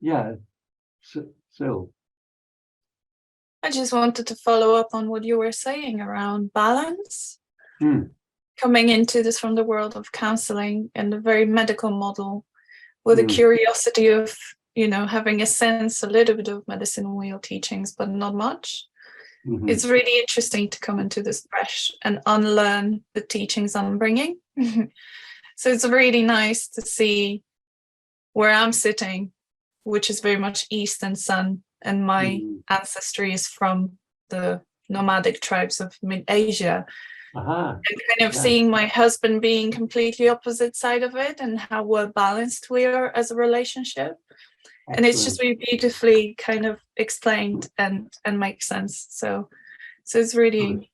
Yeah. So. I just wanted to follow up on what you were saying around balance. Coming into this from the world of counseling and the very medical model, with a curiosity of, having a sense, a little bit of medicine wheel teachings, but not much. It's really interesting to come into this fresh and unlearn the teachings I'm bringing. So it's really nice to see where I'm sitting, which is very much East and Sun, and my ancestry is from the nomadic tribes of mid-Asia. And kind of seeing my husband being completely opposite side of it, and how well balanced we are as a relationship. Excellent. And it's just really beautifully kind of explained and makes sense. So it's really,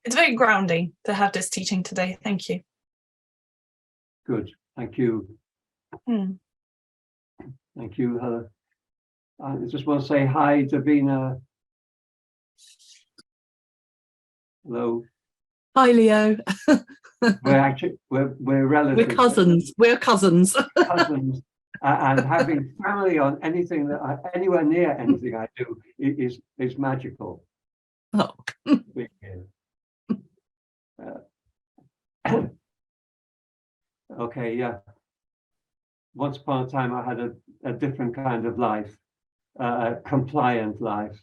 it's very grounding to have this teaching today. Thank you. Good. Thank you. Thank you, Heather. I just want to say hi, Davina. Hello. Hi, Leo. we're relatives. We're cousins. We're cousins. Cousins. And having family on anything that anywhere near anything I do is magical. Oh. Okay, yeah. Once upon a time, I had a different kind of life, a compliant life,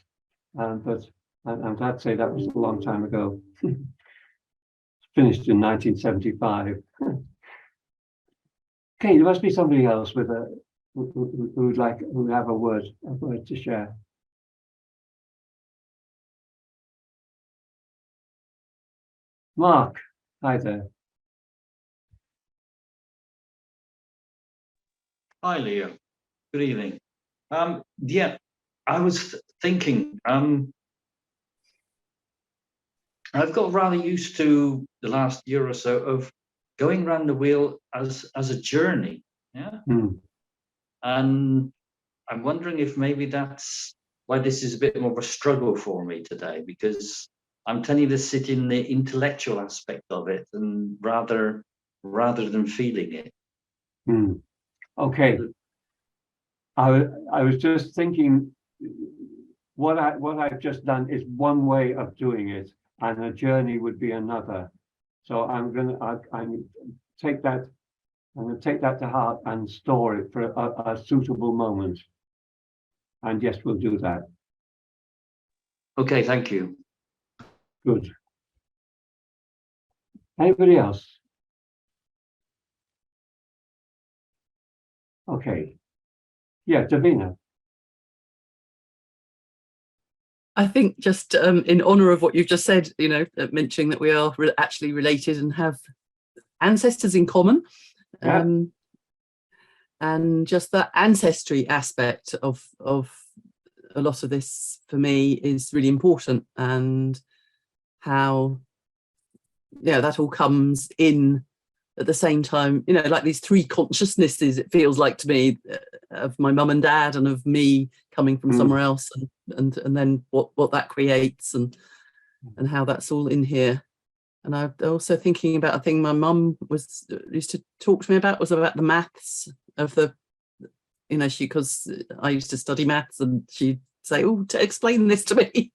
but I'm glad to say that was a long time ago. Finished in 1975. Okay, there must be somebody else with who would have a word to share. Mark, hi there. Hi, Leo. Good evening. Yeah, I was thinking, I've got rather used to the last year or so of going around the wheel as a journey. Yeah. And I'm wondering if maybe that's why this is a bit more of a struggle for me today, because I'm tending to sit in the intellectual aspect of it and rather than feeling it. Okay. I was just thinking what I've just done is one way of doing it, and a journey would be another. So I'm going to take that to heart and store it for a suitable moment. And yes, we'll do that. Okay, thank you. Good. Anybody else? Okay. Yeah, Davina. I think just in honor of what you've just said, mentioning that we are actually related and have ancestors in common. Yeah. And just that ancestry aspect of a lot of this for me is really important, and how that all comes in at the same time, like these three consciousnesses, it feels like to me, of my mum and dad and of me coming from somewhere else, and then what that creates and how that's all in here. And I'm also thinking about a thing my mum used to talk to me about, was about the maths of the, because I used to study maths, and she'd say, "Oh, to explain this to me,"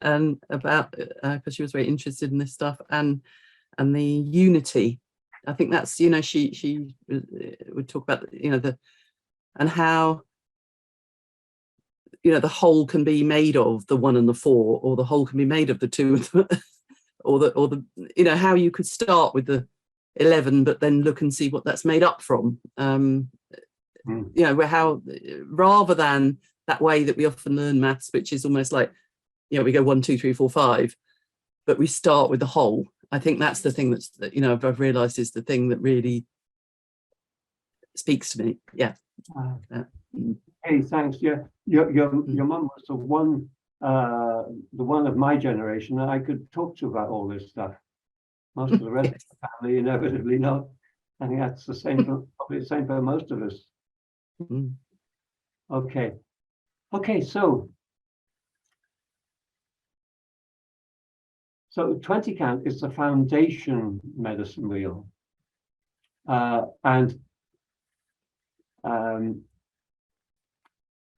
and about because she was very interested in this stuff, and the unity. I think that's, she would talk about, and how, the whole can be made of the 1 and the 4, or the whole can be made of the 2 or the how you could start with the 11 but then look and see what that's made up from. How, rather than that way that we often learn maths, which is almost like, we go 1 2 3 4 5, but we start with the whole. I think that's the thing that's, I've realized is the thing that really speaks to me. Yeah. Hey, thanks. Yeah, your mum was the one of my generation that I could talk to about all this stuff. Most of the rest Yes. of the family, inevitably not. I think that's the same for, probably the same for most of us. Mm. Okay. Okay, so 20 count is the foundation medicine wheel. And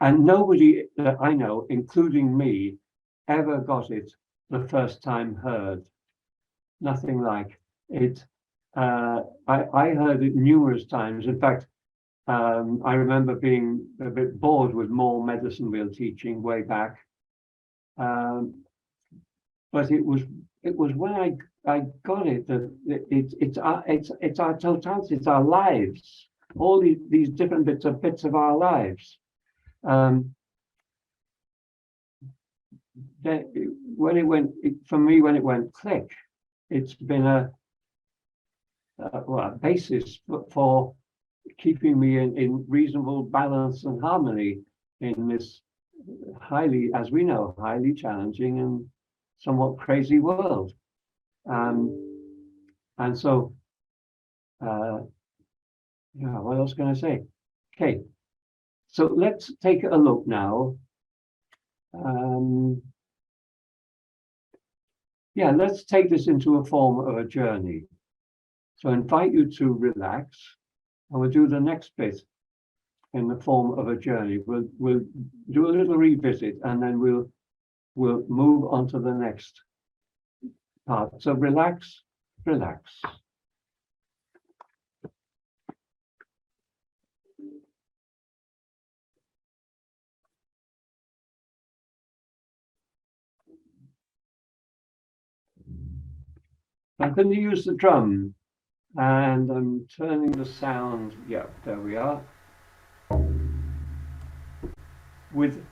nobody that I know, including me, ever got it the first time heard. Nothing like it. I heard it numerous times. In fact, I remember being a bit bored with more medicine wheel teaching way back. But it was when I got it that it's our totality, it's our lives, all these different bits of our lives. Then when it went for me, when it went click, it's been a basis for keeping me in reasonable balance and harmony in this highly, as we know, highly challenging and somewhat crazy world. And so, yeah, what else can I say? Okay, so let's take a look now. Yeah, let's take this into a form of a journey. So I invite you to relax, and we'll do the next bit in the form of a journey. We'll do a little revisit, and then we'll move on to the next part. So relax, relax. I'm going to use the drum, and I'm turning the sound. Yeah, there we are. With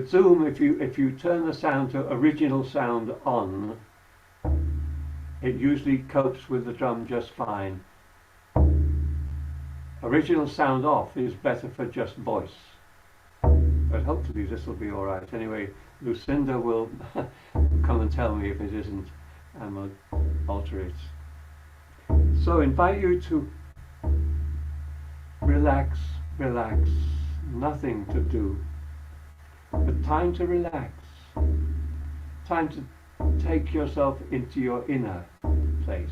Zoom, if you turn the sound to original sound on, it usually copes with the drum just fine. Original sound off is better for just voice, but hopefully this will be all right. Anyway, Lucinda will come and tell me if it isn't, and we'll alter it. So invite you to relax, relax, nothing to do, but time to relax, time to take yourself into your inner place.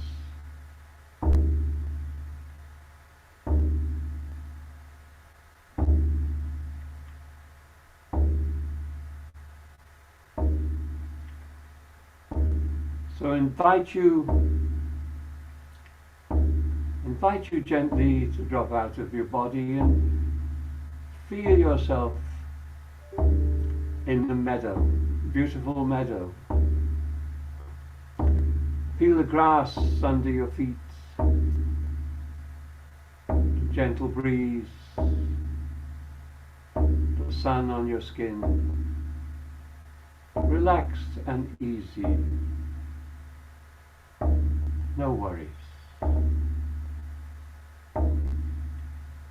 So invite you gently to drop out of your body and feel yourself in the meadow, beautiful meadow. Feel the grass under your feet, the gentle breeze, the sun on your skin, relaxed and easy, no worries.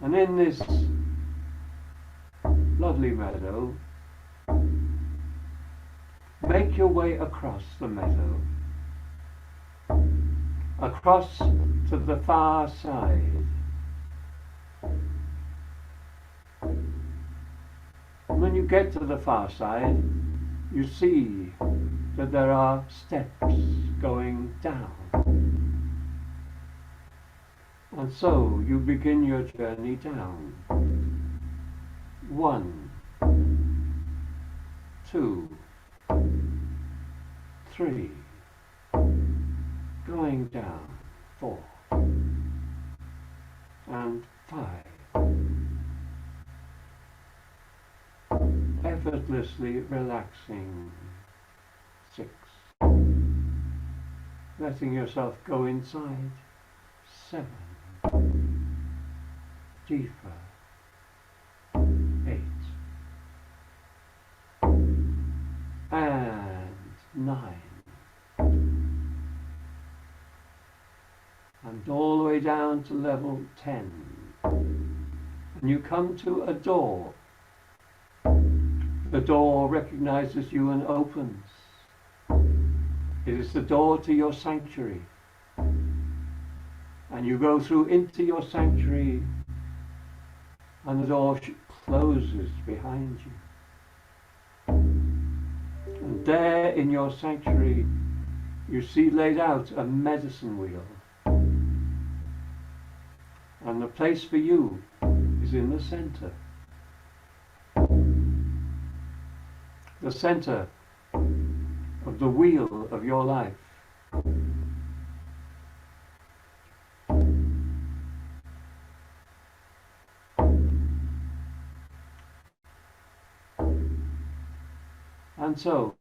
And in this lovely meadow, make your way across the meadow, across to the far side. And when you get to the far side, you see that there are steps going down. And so you begin your journey down. 1, 2, 3, going down, 4, and 5. Effortlessly relaxing, 6. Letting yourself go inside, 7. Deeper, 8. And 9. And all the way down to level 10. And you come to a door. The door recognizes you and opens. It is the door to your sanctuary. And you go through into your sanctuary, and the door closes behind you. And there in your sanctuary, you see laid out a medicine wheel. And the place for you is in the center. The center of the wheel of your life. And so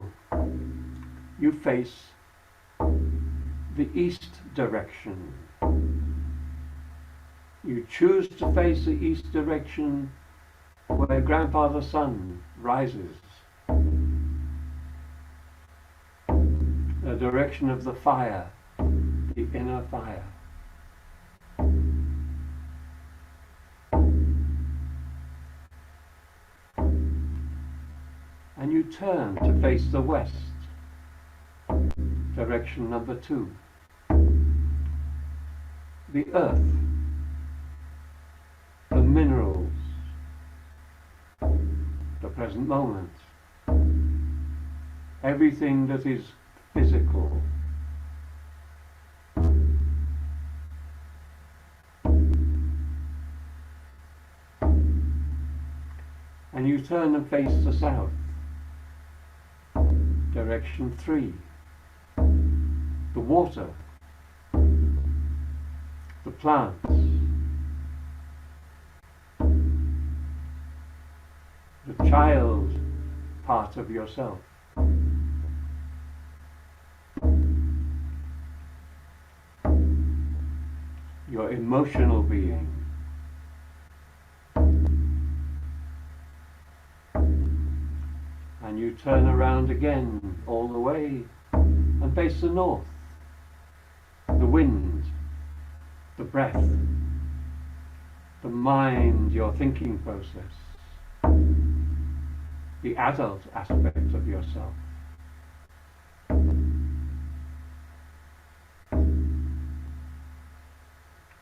you face the east direction. You choose to face the east direction where Grandfather Sun rises. The direction of the fire, the inner fire. And you turn to face the west, direction number 2. The earth, the minerals, the present moment, everything that is physical. And you turn and face the south, direction 3. The water, the plants, the child part of yourself. Your emotional being. And you turn around again all the way and face the north. The wind, the breath, the mind, your thinking process, the adult aspect of yourself.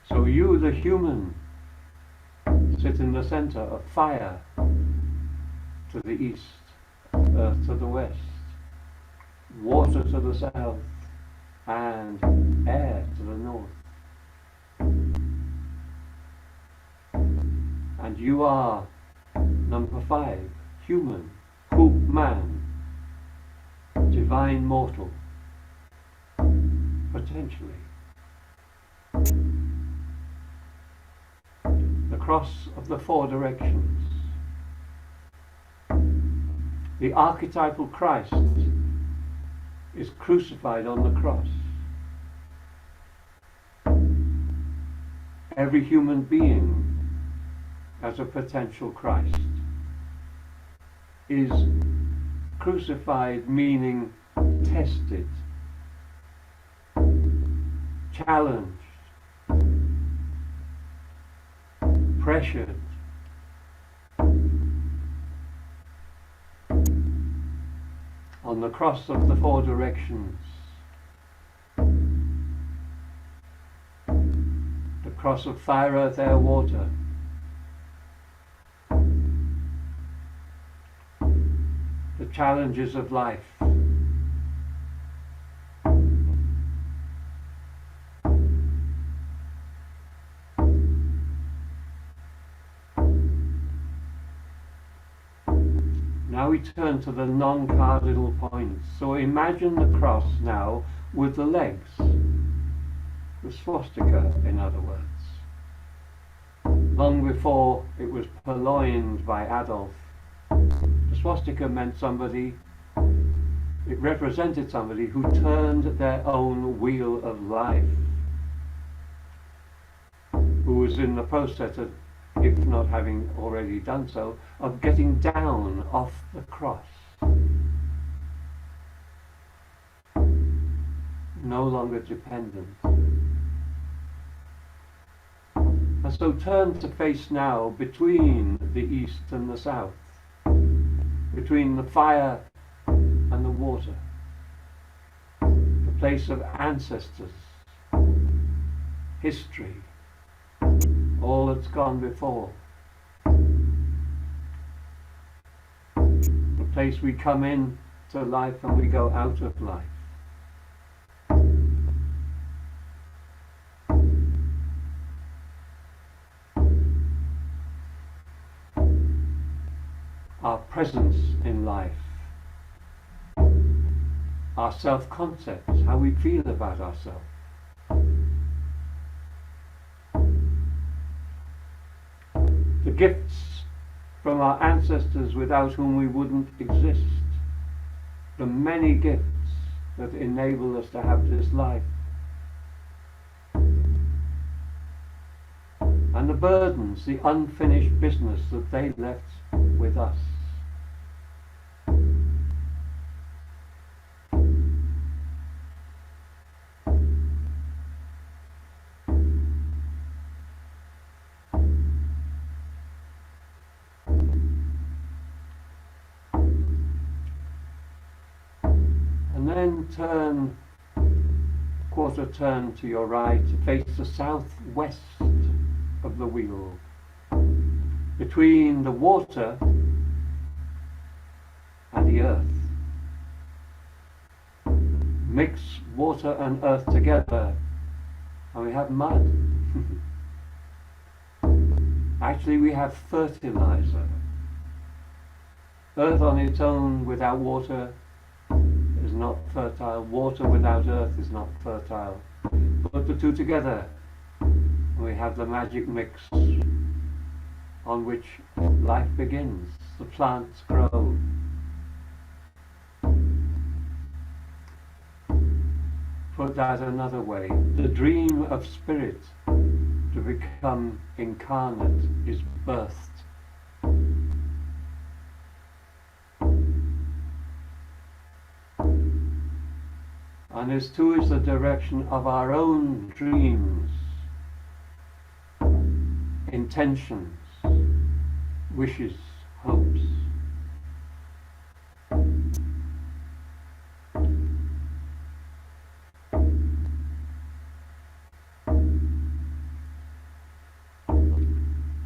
So you, the human, sit in the center of fire to the east, earth to the west, water to the south, and air to the north. And you are number 5, human, man, divine mortal, potentially. The cross of the 4 directions. The archetypal Christ is crucified on the cross. Every human being as a potential Christ is crucified, meaning tested, challenged, pressured, on the cross of the 4 directions. The cross of fire, earth, air, water. The challenges of life. Now we turn to the non-cardinal points. So imagine the cross now with the legs. The swastika, in other words. Long before it was purloined by Adolf, the swastika meant somebody, it represented somebody who turned their own wheel of life, who was in the process of, if not having already done so, of getting down off the cross. No longer dependent. And And so turn to face now between the east and the south, between the fire and the water, the place of ancestors, history, all that's gone before, the place we come in to life and we go out of life. Our presence in life, our self-concepts, how we feel about ourselves. The gifts from our ancestors without whom we wouldn't exist. The many gifts that enable us to have this life. And the burdens, the unfinished business that they left with us. And then turn, quarter turn to your right, face the southwest of the wheel, between the water and the earth. Mix water and earth together and we have mud. Actually, we have fertilizer. Earth on its own without water is not fertile. Water without earth is not fertile. Put the two together and we have the magic mix on which life begins. The plants grow. Put that another way, the dream of spirit to become incarnate is birthed. And this too is the direction of our own dreams, intentions, wishes, hopes.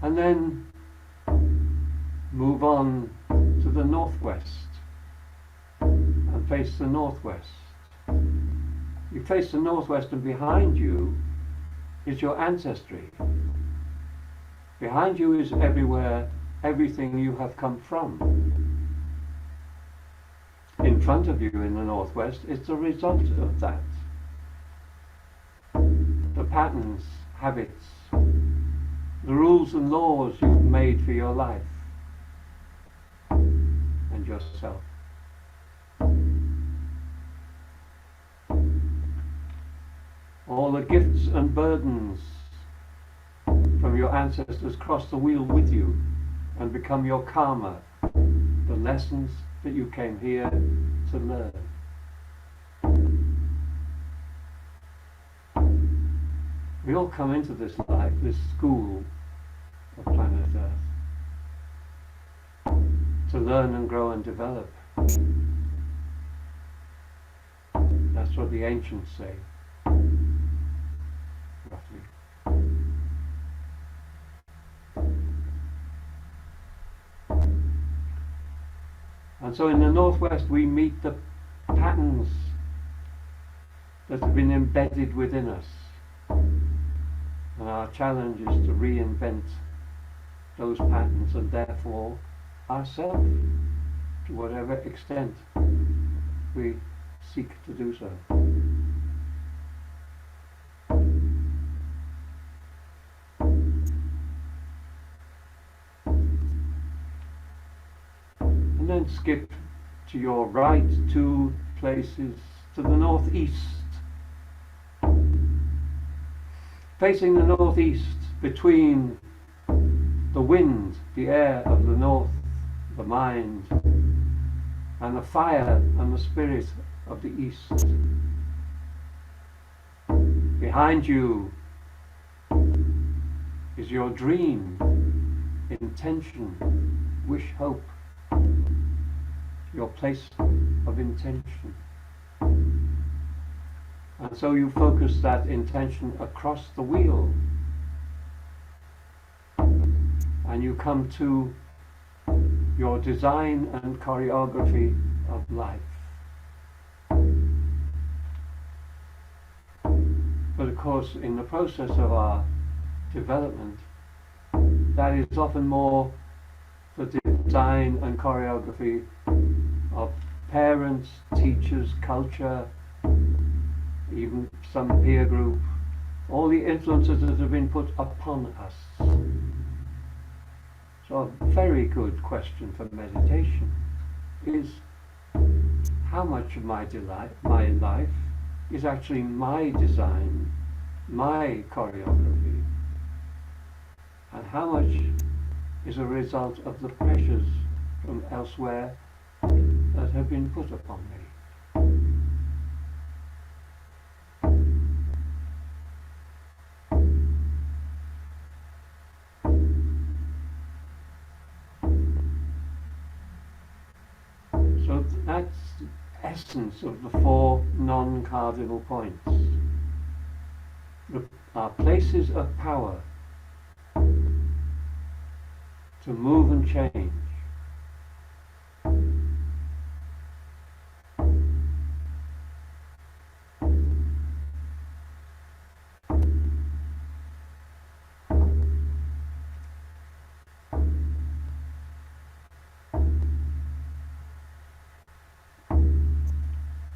And then move on to the northwest and face the northwest. You face the northwest and behind you is your ancestry. Behind you is everything you have come from. In front of you in the northwest is the result of that. The patterns, habits, the rules and laws you've made for your life and yourself. All the gifts and burdens from your ancestors cross the wheel with you and become your karma, the lessons that you came here to learn. We all come into this life, this school of planet Earth, to learn and grow and develop. That's what the ancients say, roughly. And so in the Northwest we meet the patterns that have been embedded within us. And our challenge is to reinvent those patterns and therefore ourselves to whatever extent we seek to do so. And then skip to your right 2 places to the northeast. Facing the northeast between the wind, the air of the north, the mind, and the fire and the spirit of the east. Behind you is is your dream, intention, wish, hope, your place of intention. And so you focus that intention across the wheel, and you come to your design and choreography of life. But of course, in the process of our development, that is often more the design and choreography of parents, teachers, culture, even some peer group, all the influences that have been put upon us. So a very good question for meditation is, how much of my life is actually my design, my choreography, and how much is a result of the pressures from elsewhere that have been put upon me. So that's the essence of the four non-cardinal points. Our places of power to move and change.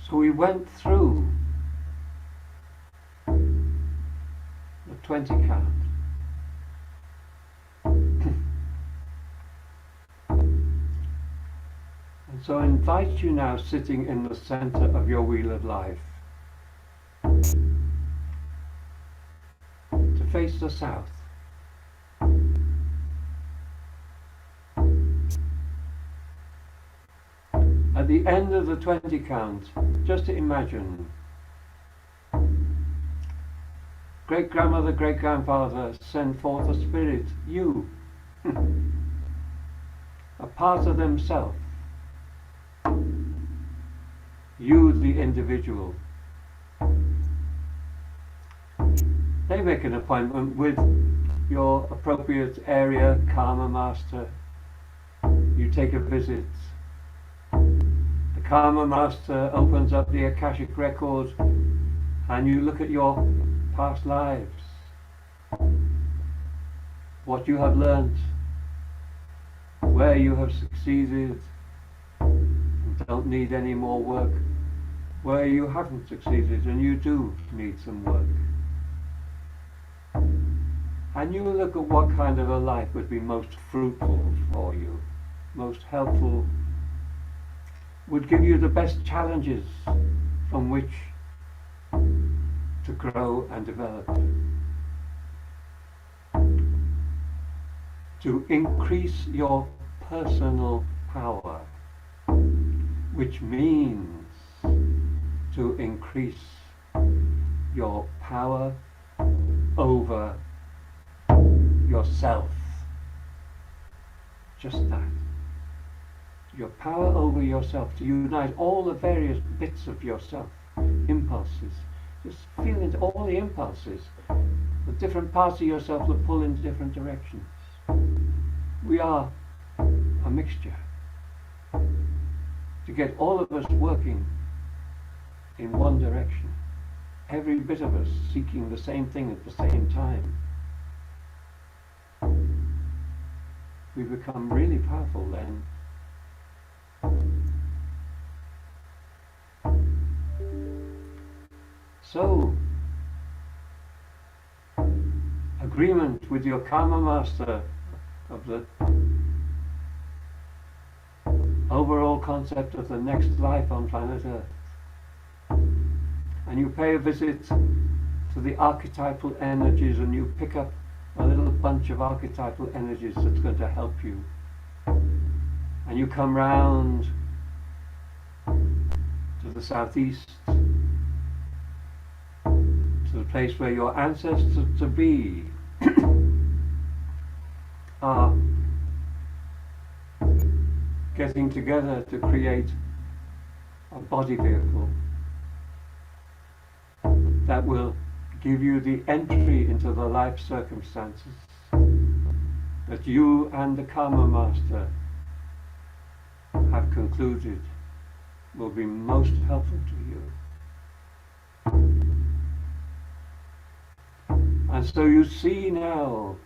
So we went through the 20 count. And so I invite you now, sitting in the center of your wheel of life, to face the south. At the end of the 20 count, just to imagine great-grandmother, great-grandfather send forth a spirit, you, a part of themselves, you the individual. They make an appointment with your appropriate area Karma Master. You take a visit. The Karma Master opens up the Akashic record and you look at your past lives, what you have learnt, where you have succeeded and don't need any more work, where you haven't succeeded and you do need some work. And you look at what kind of a life would be most fruitful for you, most helpful, would give you the best challenges from which to grow and develop, to increase your personal power, which means to increase your power over yourself. Just that. Your power over yourself, to unite all the various bits of yourself, impulses. Just feel into all the impulses, the different parts of yourself that pull in different directions. We are a mixture. To get all of us working in one direction, every bit of us seeking the same thing at the same time, we become really powerful then. So, agreement with your Karma Master of the overall concept of the next life on planet Earth. And you pay a visit to the archetypal energies and you pick up a little bunch of archetypal energies that's going to help you. And you come round to the southeast, to the place where your ancestors to be are getting together to create a body vehicle that will give you the entry into the life circumstances that you and the Karma Master have concluded will be most helpful to you. And so you see now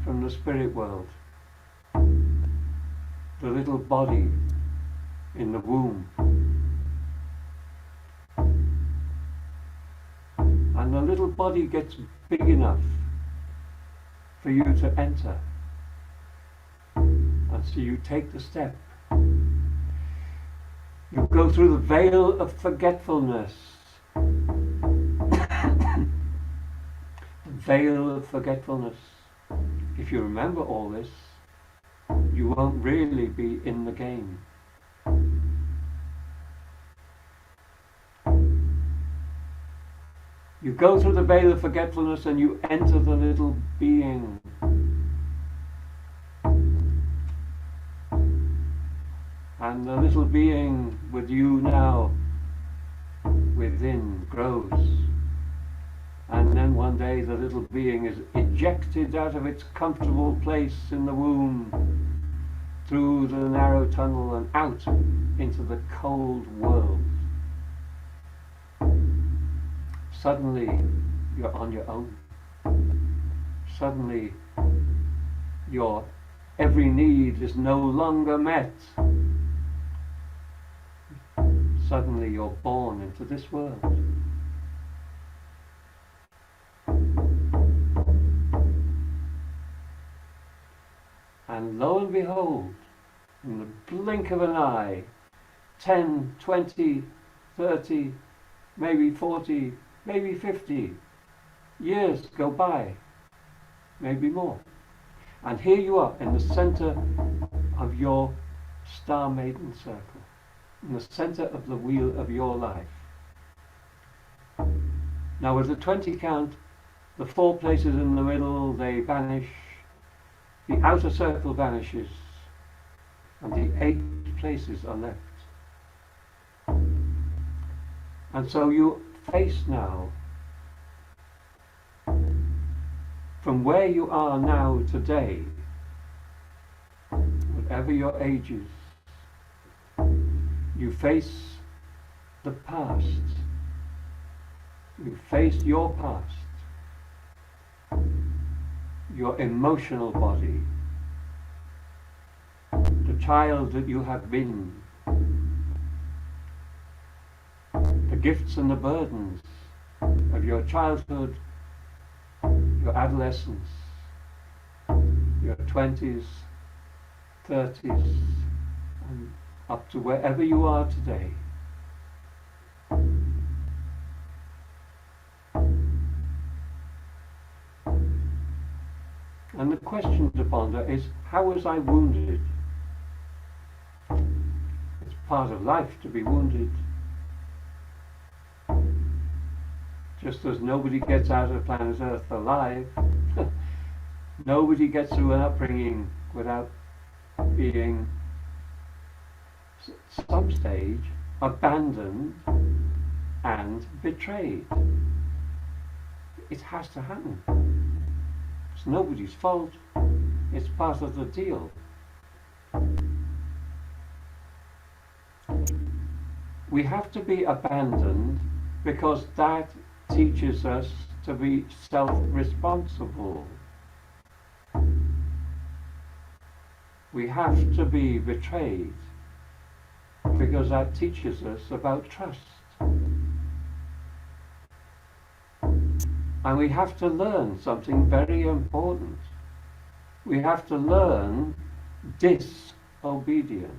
from the spirit world the little body in the womb, and the little body gets big enough for you to enter. And so you take the step. You go through the veil of forgetfulness. The veil of forgetfulness. If you remember all this, you won't really be in the game. You go through the veil of forgetfulness and you enter the little being. And the little being with you now within grows. And then one day the little being is ejected out of its comfortable place in the womb, through the narrow tunnel and out into the cold world. Suddenly you're on your own. Suddenly your every need is no longer met. Suddenly you're born into this world. And lo and behold, in the blink of an eye, 10, 20, 30, maybe 40, maybe 50 years go by, maybe more. And here you are in the center of your star maiden circle, in the center of the wheel of your life. Now with the 20 count, the 4 places in the middle, they vanish, the outer circle vanishes, and the 8 places are left. And so you face now, from where you are now today, whatever your age is, you face the past. You face your past, your emotional body, the child that you have been, the gifts and the burdens of your childhood, your adolescence, your 20s, 30s, and up to wherever you are today. And the question to ponder is, how was I wounded? It's part of life to be wounded. Just as nobody gets out of planet Earth alive, nobody gets through an upbringing without being, at some stage, abandoned and betrayed. It has to happen. It's nobody's fault. It's part of the deal. We have to be abandoned because that teaches us to be self-responsible. We have to be betrayed because that teaches us about trust. And we have to learn something very important. We have to learn disobedience.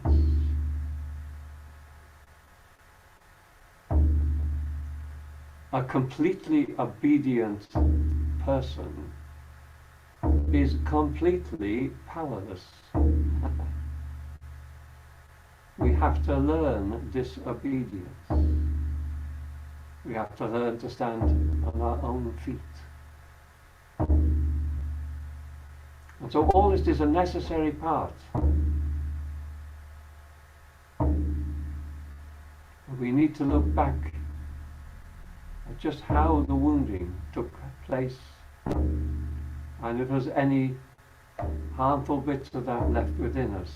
A completely obedient person is completely powerless. We have to learn disobedience. We have to learn to stand on our own feet. And so all this is a necessary part. We need to look back at just how the wounding took place, and if there's any harmful bits of that left within us,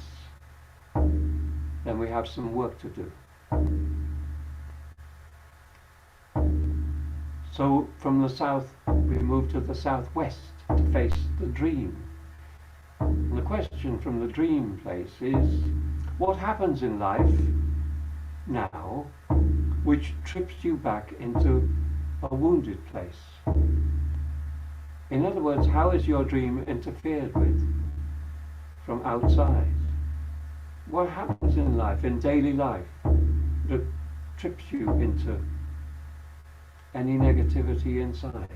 then we have some work to do. So from the south, we move to the southwest to face the dream. And the question from the dream place is, what happens in life now which trips you back into a wounded place? In other words, how is your dream interfered with from outside? What happens in life, in daily life, that trips you into any negativity inside?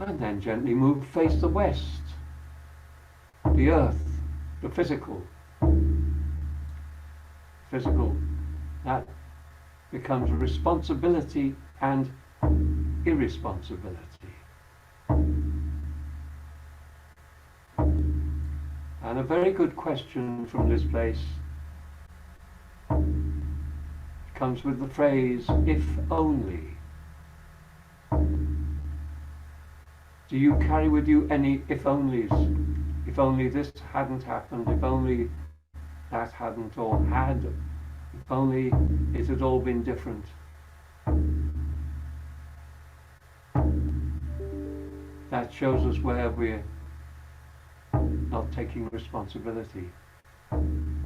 And then gently move, face the west, the earth, the physical. Physical, that becomes responsibility and irresponsibility. And a very good question from this place comes with the phrase, if only. Do you carry with you any if onlys? If only this hadn't happened, if only that hadn't, or had, if only it had all been different. That shows us where we're not taking responsibility. And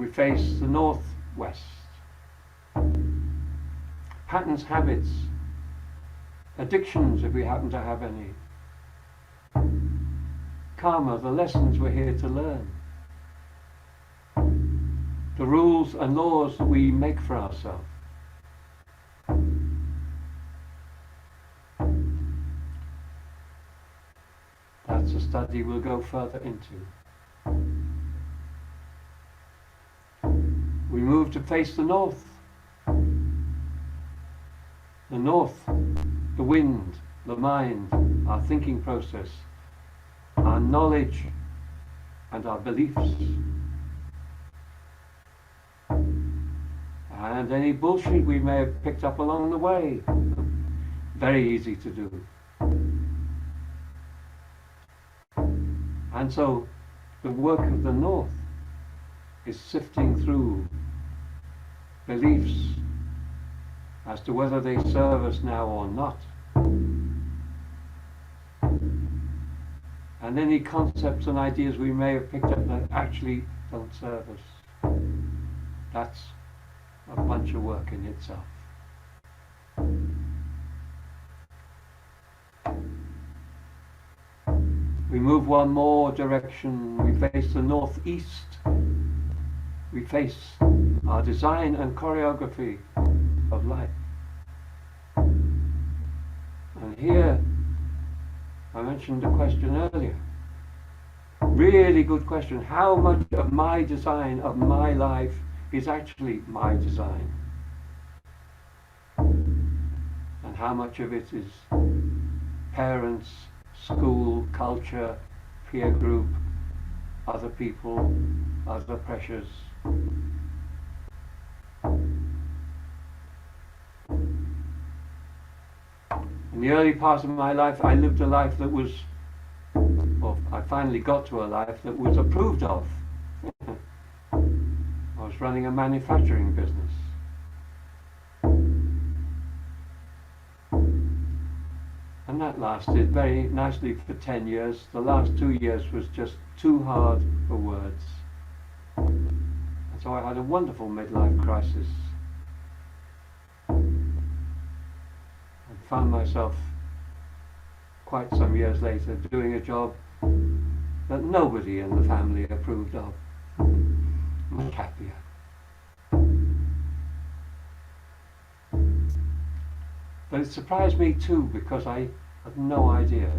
we face the northwest. Patterns, habits, addictions, if we happen to have any. Karma, the lessons we're here to learn. The rules and laws that we make for ourselves. That's a study we'll go further into. We move to face the north. The north, the wind, the mind, our thinking process, our knowledge and our beliefs. And any bullshit we may have picked up along the way. Very easy to do. And so the work of the north is sifting through beliefs as to whether they serve us now or not. And any concepts and ideas we may have picked up that actually don't serve us. That's a bunch of work in itself. We move one more direction, we face the northeast. We face our design and choreography of life. And here, I mentioned a question earlier. Really good question. How much of my design of my life is actually my design? And how much of it is parents, school, culture, peer group, other people, other pressures? In the early part of my life, I lived a life that was, well, I finally got to a life that was approved of. I was running a manufacturing business. And that lasted very nicely for 10 years. The last 2 years was just too hard for words. And so I had a wonderful midlife crisis. And found myself quite some years later doing a job that nobody in the family approved of. Much happier. But it surprised me too, because I had no idea.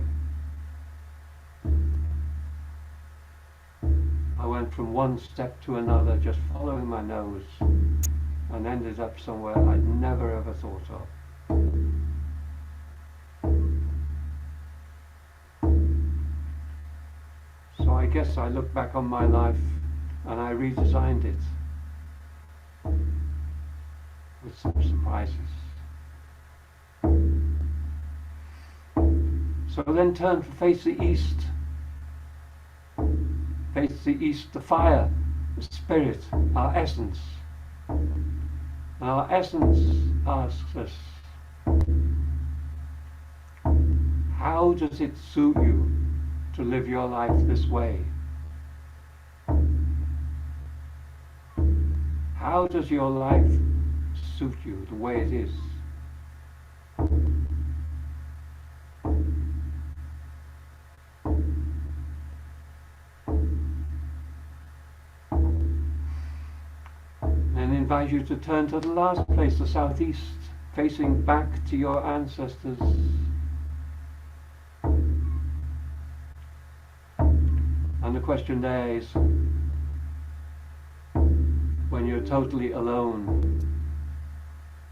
I went went from one step to another, just following my nose, and ended up somewhere I'd never ever thought of. So I guess I look back on my life and I redesigned it with some surprises. So then turn to face the east. Face the east, the fire, the spirit, our essence. And our essence asks us, how does it suit you to live your life this way? How does your life suit you the way it is? And invite you to turn to the last place, the southeast, facing back to your ancestors. And the question there is, when you're totally alone,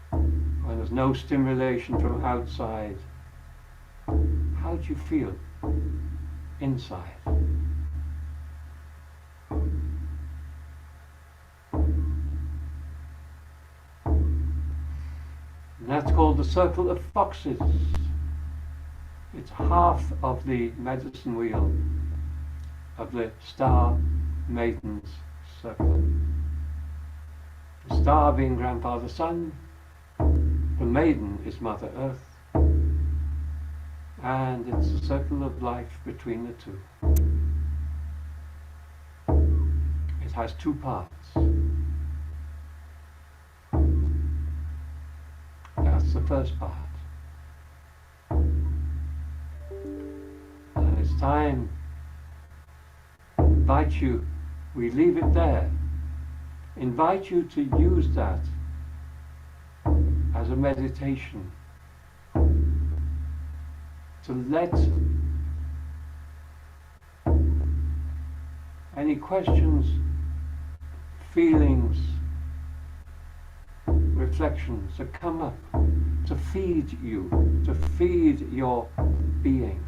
when there's no stimulation from outside, how do you feel inside? And that's called the circle of foxes. It's half of the medicine wheel of the star maiden's circle. The star being Grandfather Sun, the maiden is Mother Earth, and it's a circle of life between the two. It has two parts. That's the first part. And it's time to invite you, we leave it there, invite you to use that as a meditation, to let any questions, feelings, reflections that come up, to feed you, to feed your being.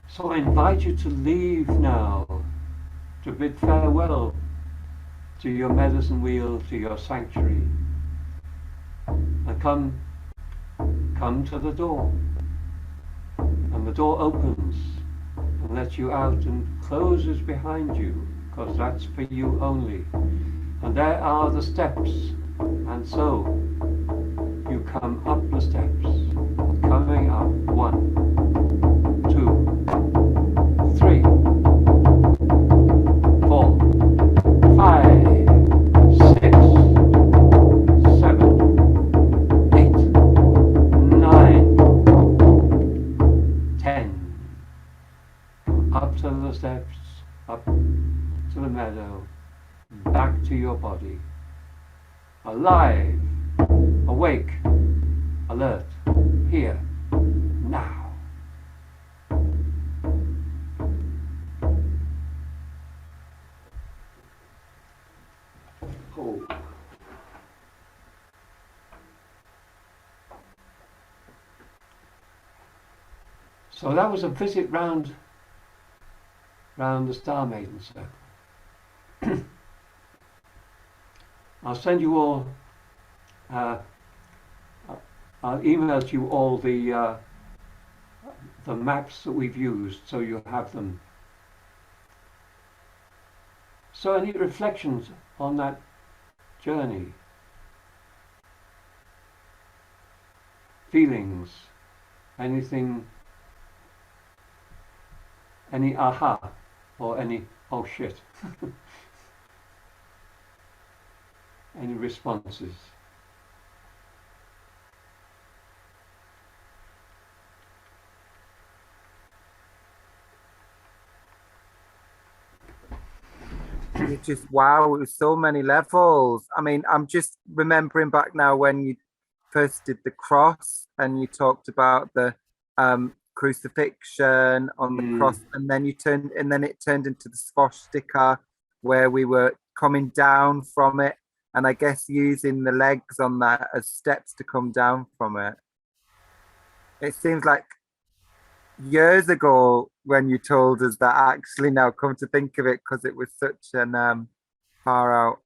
So I invite you to leave now, to bid farewell to your medicine wheel, to your sanctuary, and come to the door. And the door opens and lets you out and closes behind you, because that's for you only. And there are the steps, and so you come up the steps, coming up 1, 2, 3, 4, 5, 6, 7, 8, 9, 10. Up to the steps, up to the meadow, back to your body. Alive, awake, alert, here, now. Oh. So that was a visit round the Star Maiden Circle. I'll send you all, I'll email to you all the maps that we've used, so you have them. So any reflections on that journey? Feelings? Anything? Any aha? Or any oh shit? Any responses? You was just wow, it was so many levels. I mean, I'm just remembering back now when you first did the cross and you talked about the crucifixion on the cross, and then it turned into the swastika where we were coming down from it, and I guess using the legs on that as steps to come down from it. It seems like years ago when you told us that, actually, now come to think of it, because it was such an far out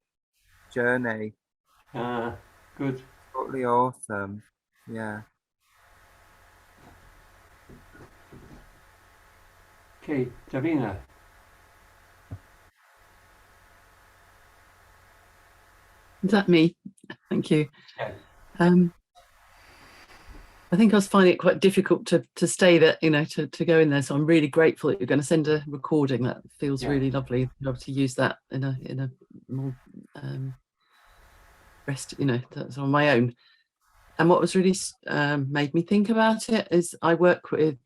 journey. Good. Totally awesome. Yeah. Okay, Davina. Is that me? Thank you. Yeah. I think I was finding it quite difficult to stay there, you know, to go in there. So I'm really grateful that you're going to send a recording. That feels really lovely to be able to use that in a more rest, you know, that's on my own. And what was really made me think about it is I work with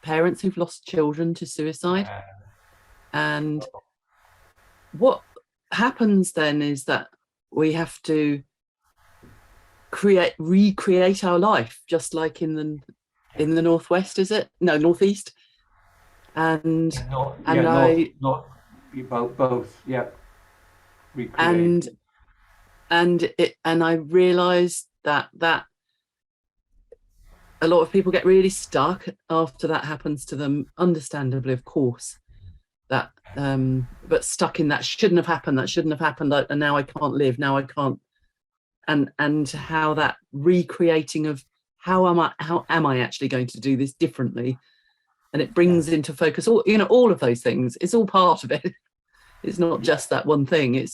parents who've lost children to suicide, and what happens then is that we have to recreate our life, just like in the northwest, is it? No, northeast. And both, yeah. Recreate. And I realized that a lot of people get really stuck after that happens to them, understandably, of course, that but stuck in that shouldn't have happened, and now I can't live, now I can't, and how that recreating of how am I actually going to do this differently, and it brings into focus all of those things. It's all part of it. It's not just that one thing,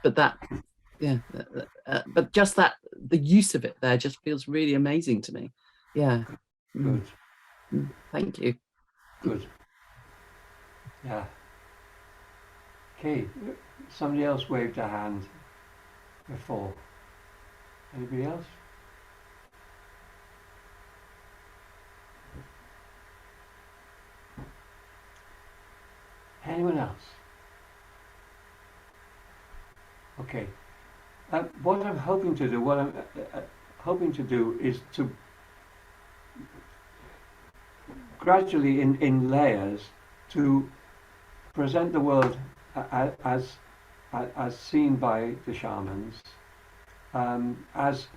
but just that the use of it there just feels really amazing to me. Good. Thank you. Good. Yeah. Okay, somebody else waved a hand before. Anybody else? Anyone else? Okay. What I'm hoping to do, is to gradually, in layers, to present the world as seen by the shamans, as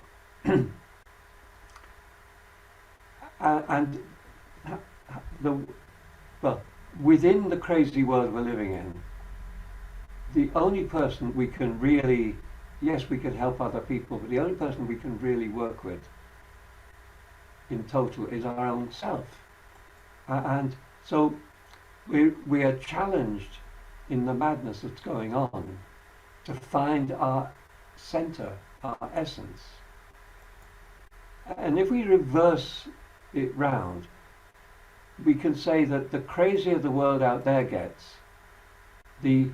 and within the crazy world we're living in, the only person we can really, yes, we can help other people, but the only person we can really work with in total is our own self. And so we are challenged in the madness that's going on to find our center, our essence. And if we reverse it round, we can say that the crazier the world out there gets, the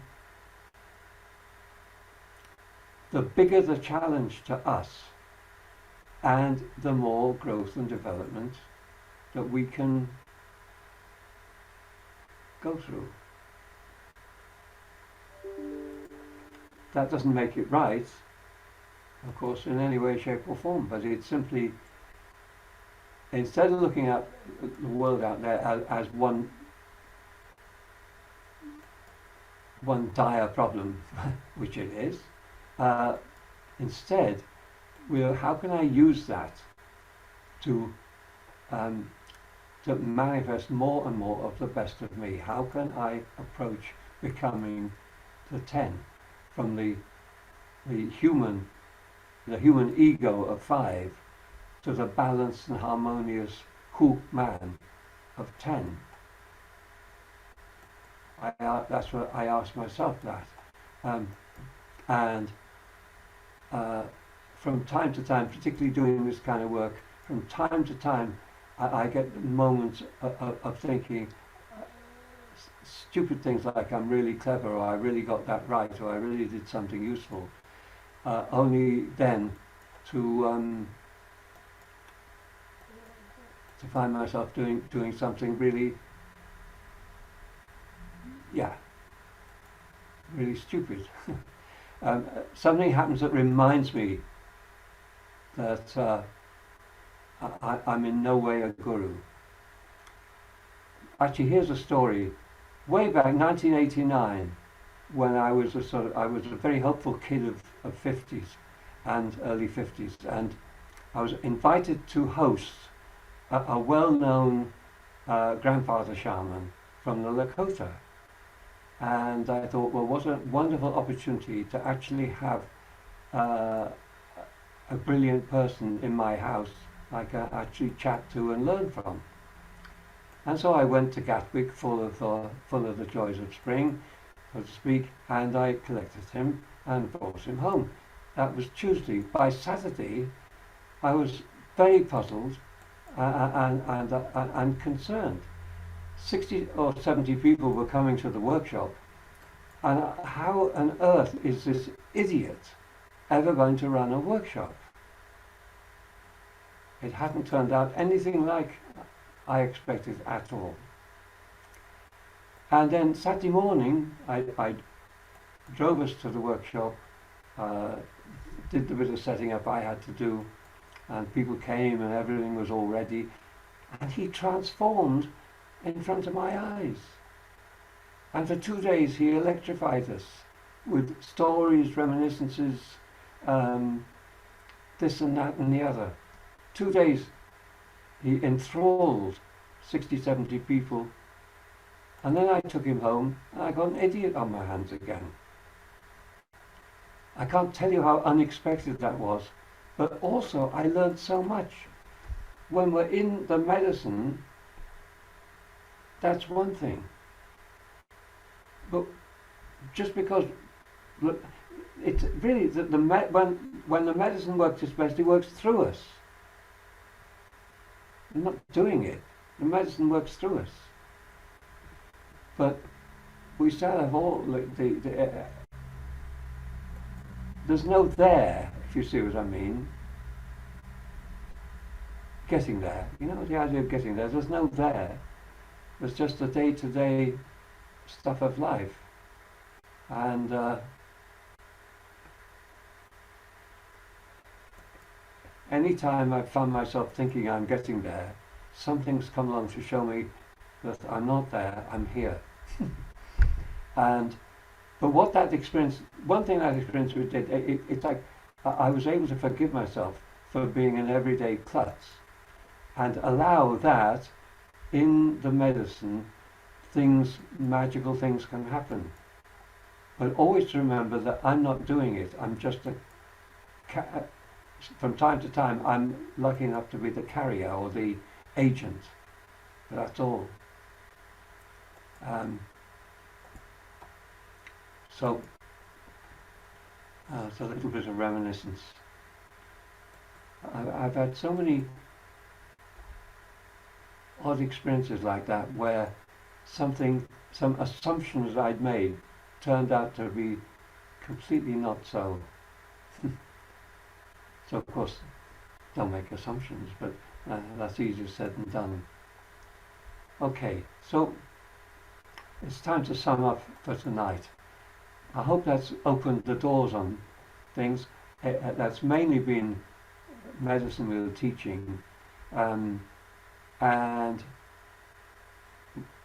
bigger the challenge to us, and the more growth and development that we can go through. That doesn't make it right, of course, in any way, shape or form, but it's simply, instead of looking at the world out there as one dire problem, which it is, instead, how can I use that to manifest more and more of the best of me? How can I approach becoming the 10 from the human ego of 5 to the balanced and harmonious who man of 10? That's what I ask myself that, and from time to time, particularly doing this kind of work, from time to time, I get moments of thinking stupid things like I'm really clever, or I really got that right, or I really did something useful. Only then to find myself doing something really, really stupid. Something happens that reminds me that I'm in no way a guru. Actually, here's a story. Way back 1989, when I was a very hopeful kid of 50s and early 50s, and I was invited to host a well-known grandfather shaman from the Lakota. And I thought, well, what a wonderful opportunity to actually have a brilliant person in my house I can actually chat to and learn from. And so I went to Gatwick full of the joys of spring, so to speak, and I collected him and brought him home. That was Tuesday. By Saturday, I was very puzzled and concerned. 60 or 70 people were coming to the workshop, and how on earth is this idiot ever going to run a workshop? It hadn't turned out anything like I expected at all. And then Saturday morning, I drove us to the workshop, did the bit of setting up I had to do, and people came and everything was all ready, and he transformed in front of my eyes. And for 2 days he electrified us with stories, reminiscences, this and that and the other. 2 days he enthralled 60, 70 people, and then I took him home and I got an idiot on my hands again. I can't tell you how unexpected that was, but also I learned so much. When we're in the medicine, that's one thing. But just because it's really that when the medicine works its best, it works through us. We're not doing it. The medicine works through us. But we still have all there's no there, if you see what I mean. Getting there. You know the idea of getting there. There's no there. There's just the day-to-day stuff of life. And anytime I found myself thinking I'm getting there, something's come along to show me that I'm not there, I'm here. But what that experience, one thing that experience did, it's like I was able to forgive myself for being an everyday klutz and allow that in the medicine, magical things can happen. But always remember that I'm not doing it. I'm just from time to time, I'm lucky enough to be the carrier or the agent. But that's all. So it's a little bit of reminiscence. I've had so many odd experiences like that where some assumptions I'd made turned out to be completely not so. So of course, don't make assumptions, but that's easier said than done. Okay, so it's time to sum up for tonight. I hope that's opened the doors on things. That's mainly been medicine with the teaching. And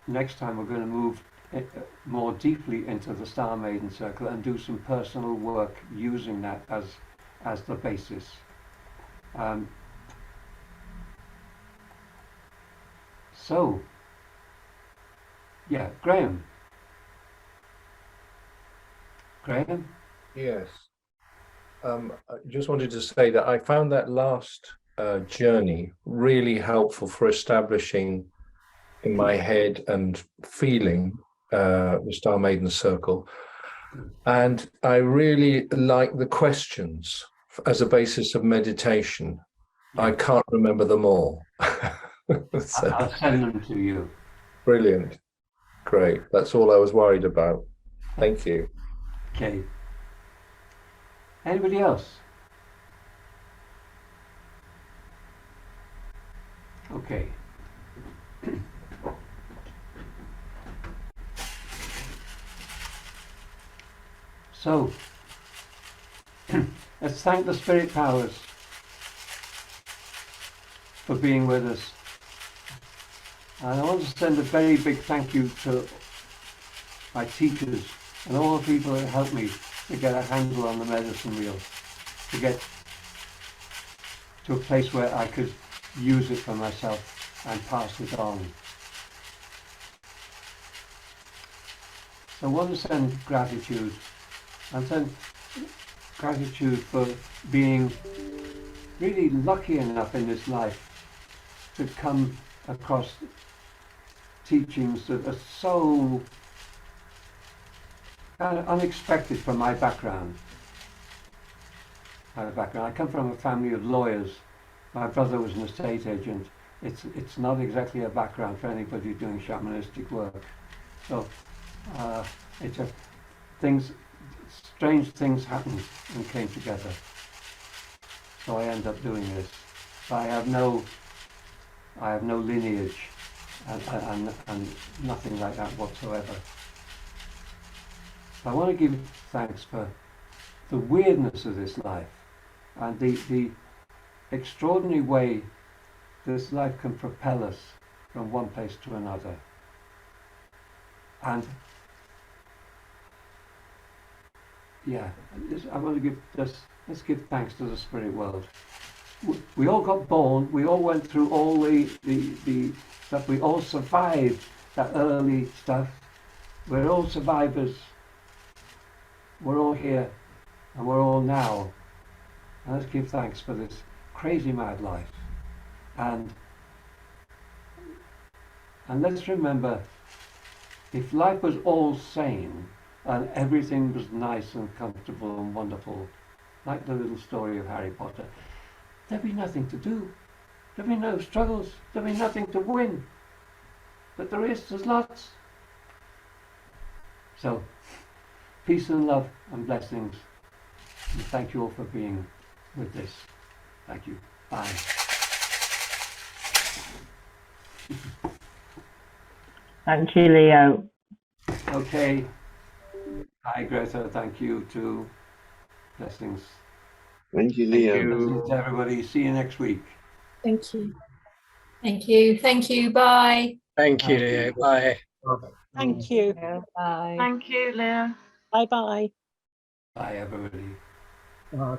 next time we're going to move more deeply into the Star Maiden Circle and do some personal work using that as the basis. So, yeah, Graham. Yes. I just wanted to say that I found that last journey really helpful for establishing in my head and feeling the Star Maiden Circle. And I really like the questions as a basis of meditation. Yeah. I can't remember them all. So, I'll send them to you. Brilliant. Great. That's all I was worried about. Thank you. Okay. Anybody else? Okay. So, let's thank the spirit powers for being with us. And I want to send a very big thank you to my teachers and all the people that helped me to get a handle on the medicine wheel, to get to a place where I could use it for myself and pass it on. So I want to send gratitude, and send gratitude for being really lucky enough in this life to come across teachings that are so kind of unexpected from my background. I come from a family of lawyers. My brother was an estate agent. It's not exactly a background for anybody doing shamanistic work. So it's a strange things happened and came together. So I end up doing this. But I have no lineage and nothing like that whatsoever. I want to give thanks for the weirdness of this life and the extraordinary way this life can propel us from one place to another. And yeah, I want to give let's give thanks to the spirit world. We all got born, we all went through all the stuff, we all survived that early stuff. We're all survivors. We're all here and we're all now. And let's give thanks for this crazy mad life. And let's remember, if life was all sane and everything was nice and comfortable and wonderful, like the little story of Harry Potter, there'd be nothing to do. There'd be no struggles. There'd be nothing to win. But there's lots. So, peace and love and blessings. And thank you all for being with this. Thank you. Bye. Thank you, Leo. Okay. Hi, Greta. Thank you too. Blessings. Thank you, Leo. Blessings to everybody. See you next week. Thank you. Thank you. Thank you. Bye. Thank you, Leo. Bye. Thank you. Bye. Thank you, Leo. Bye bye. Bye, everybody. Uh,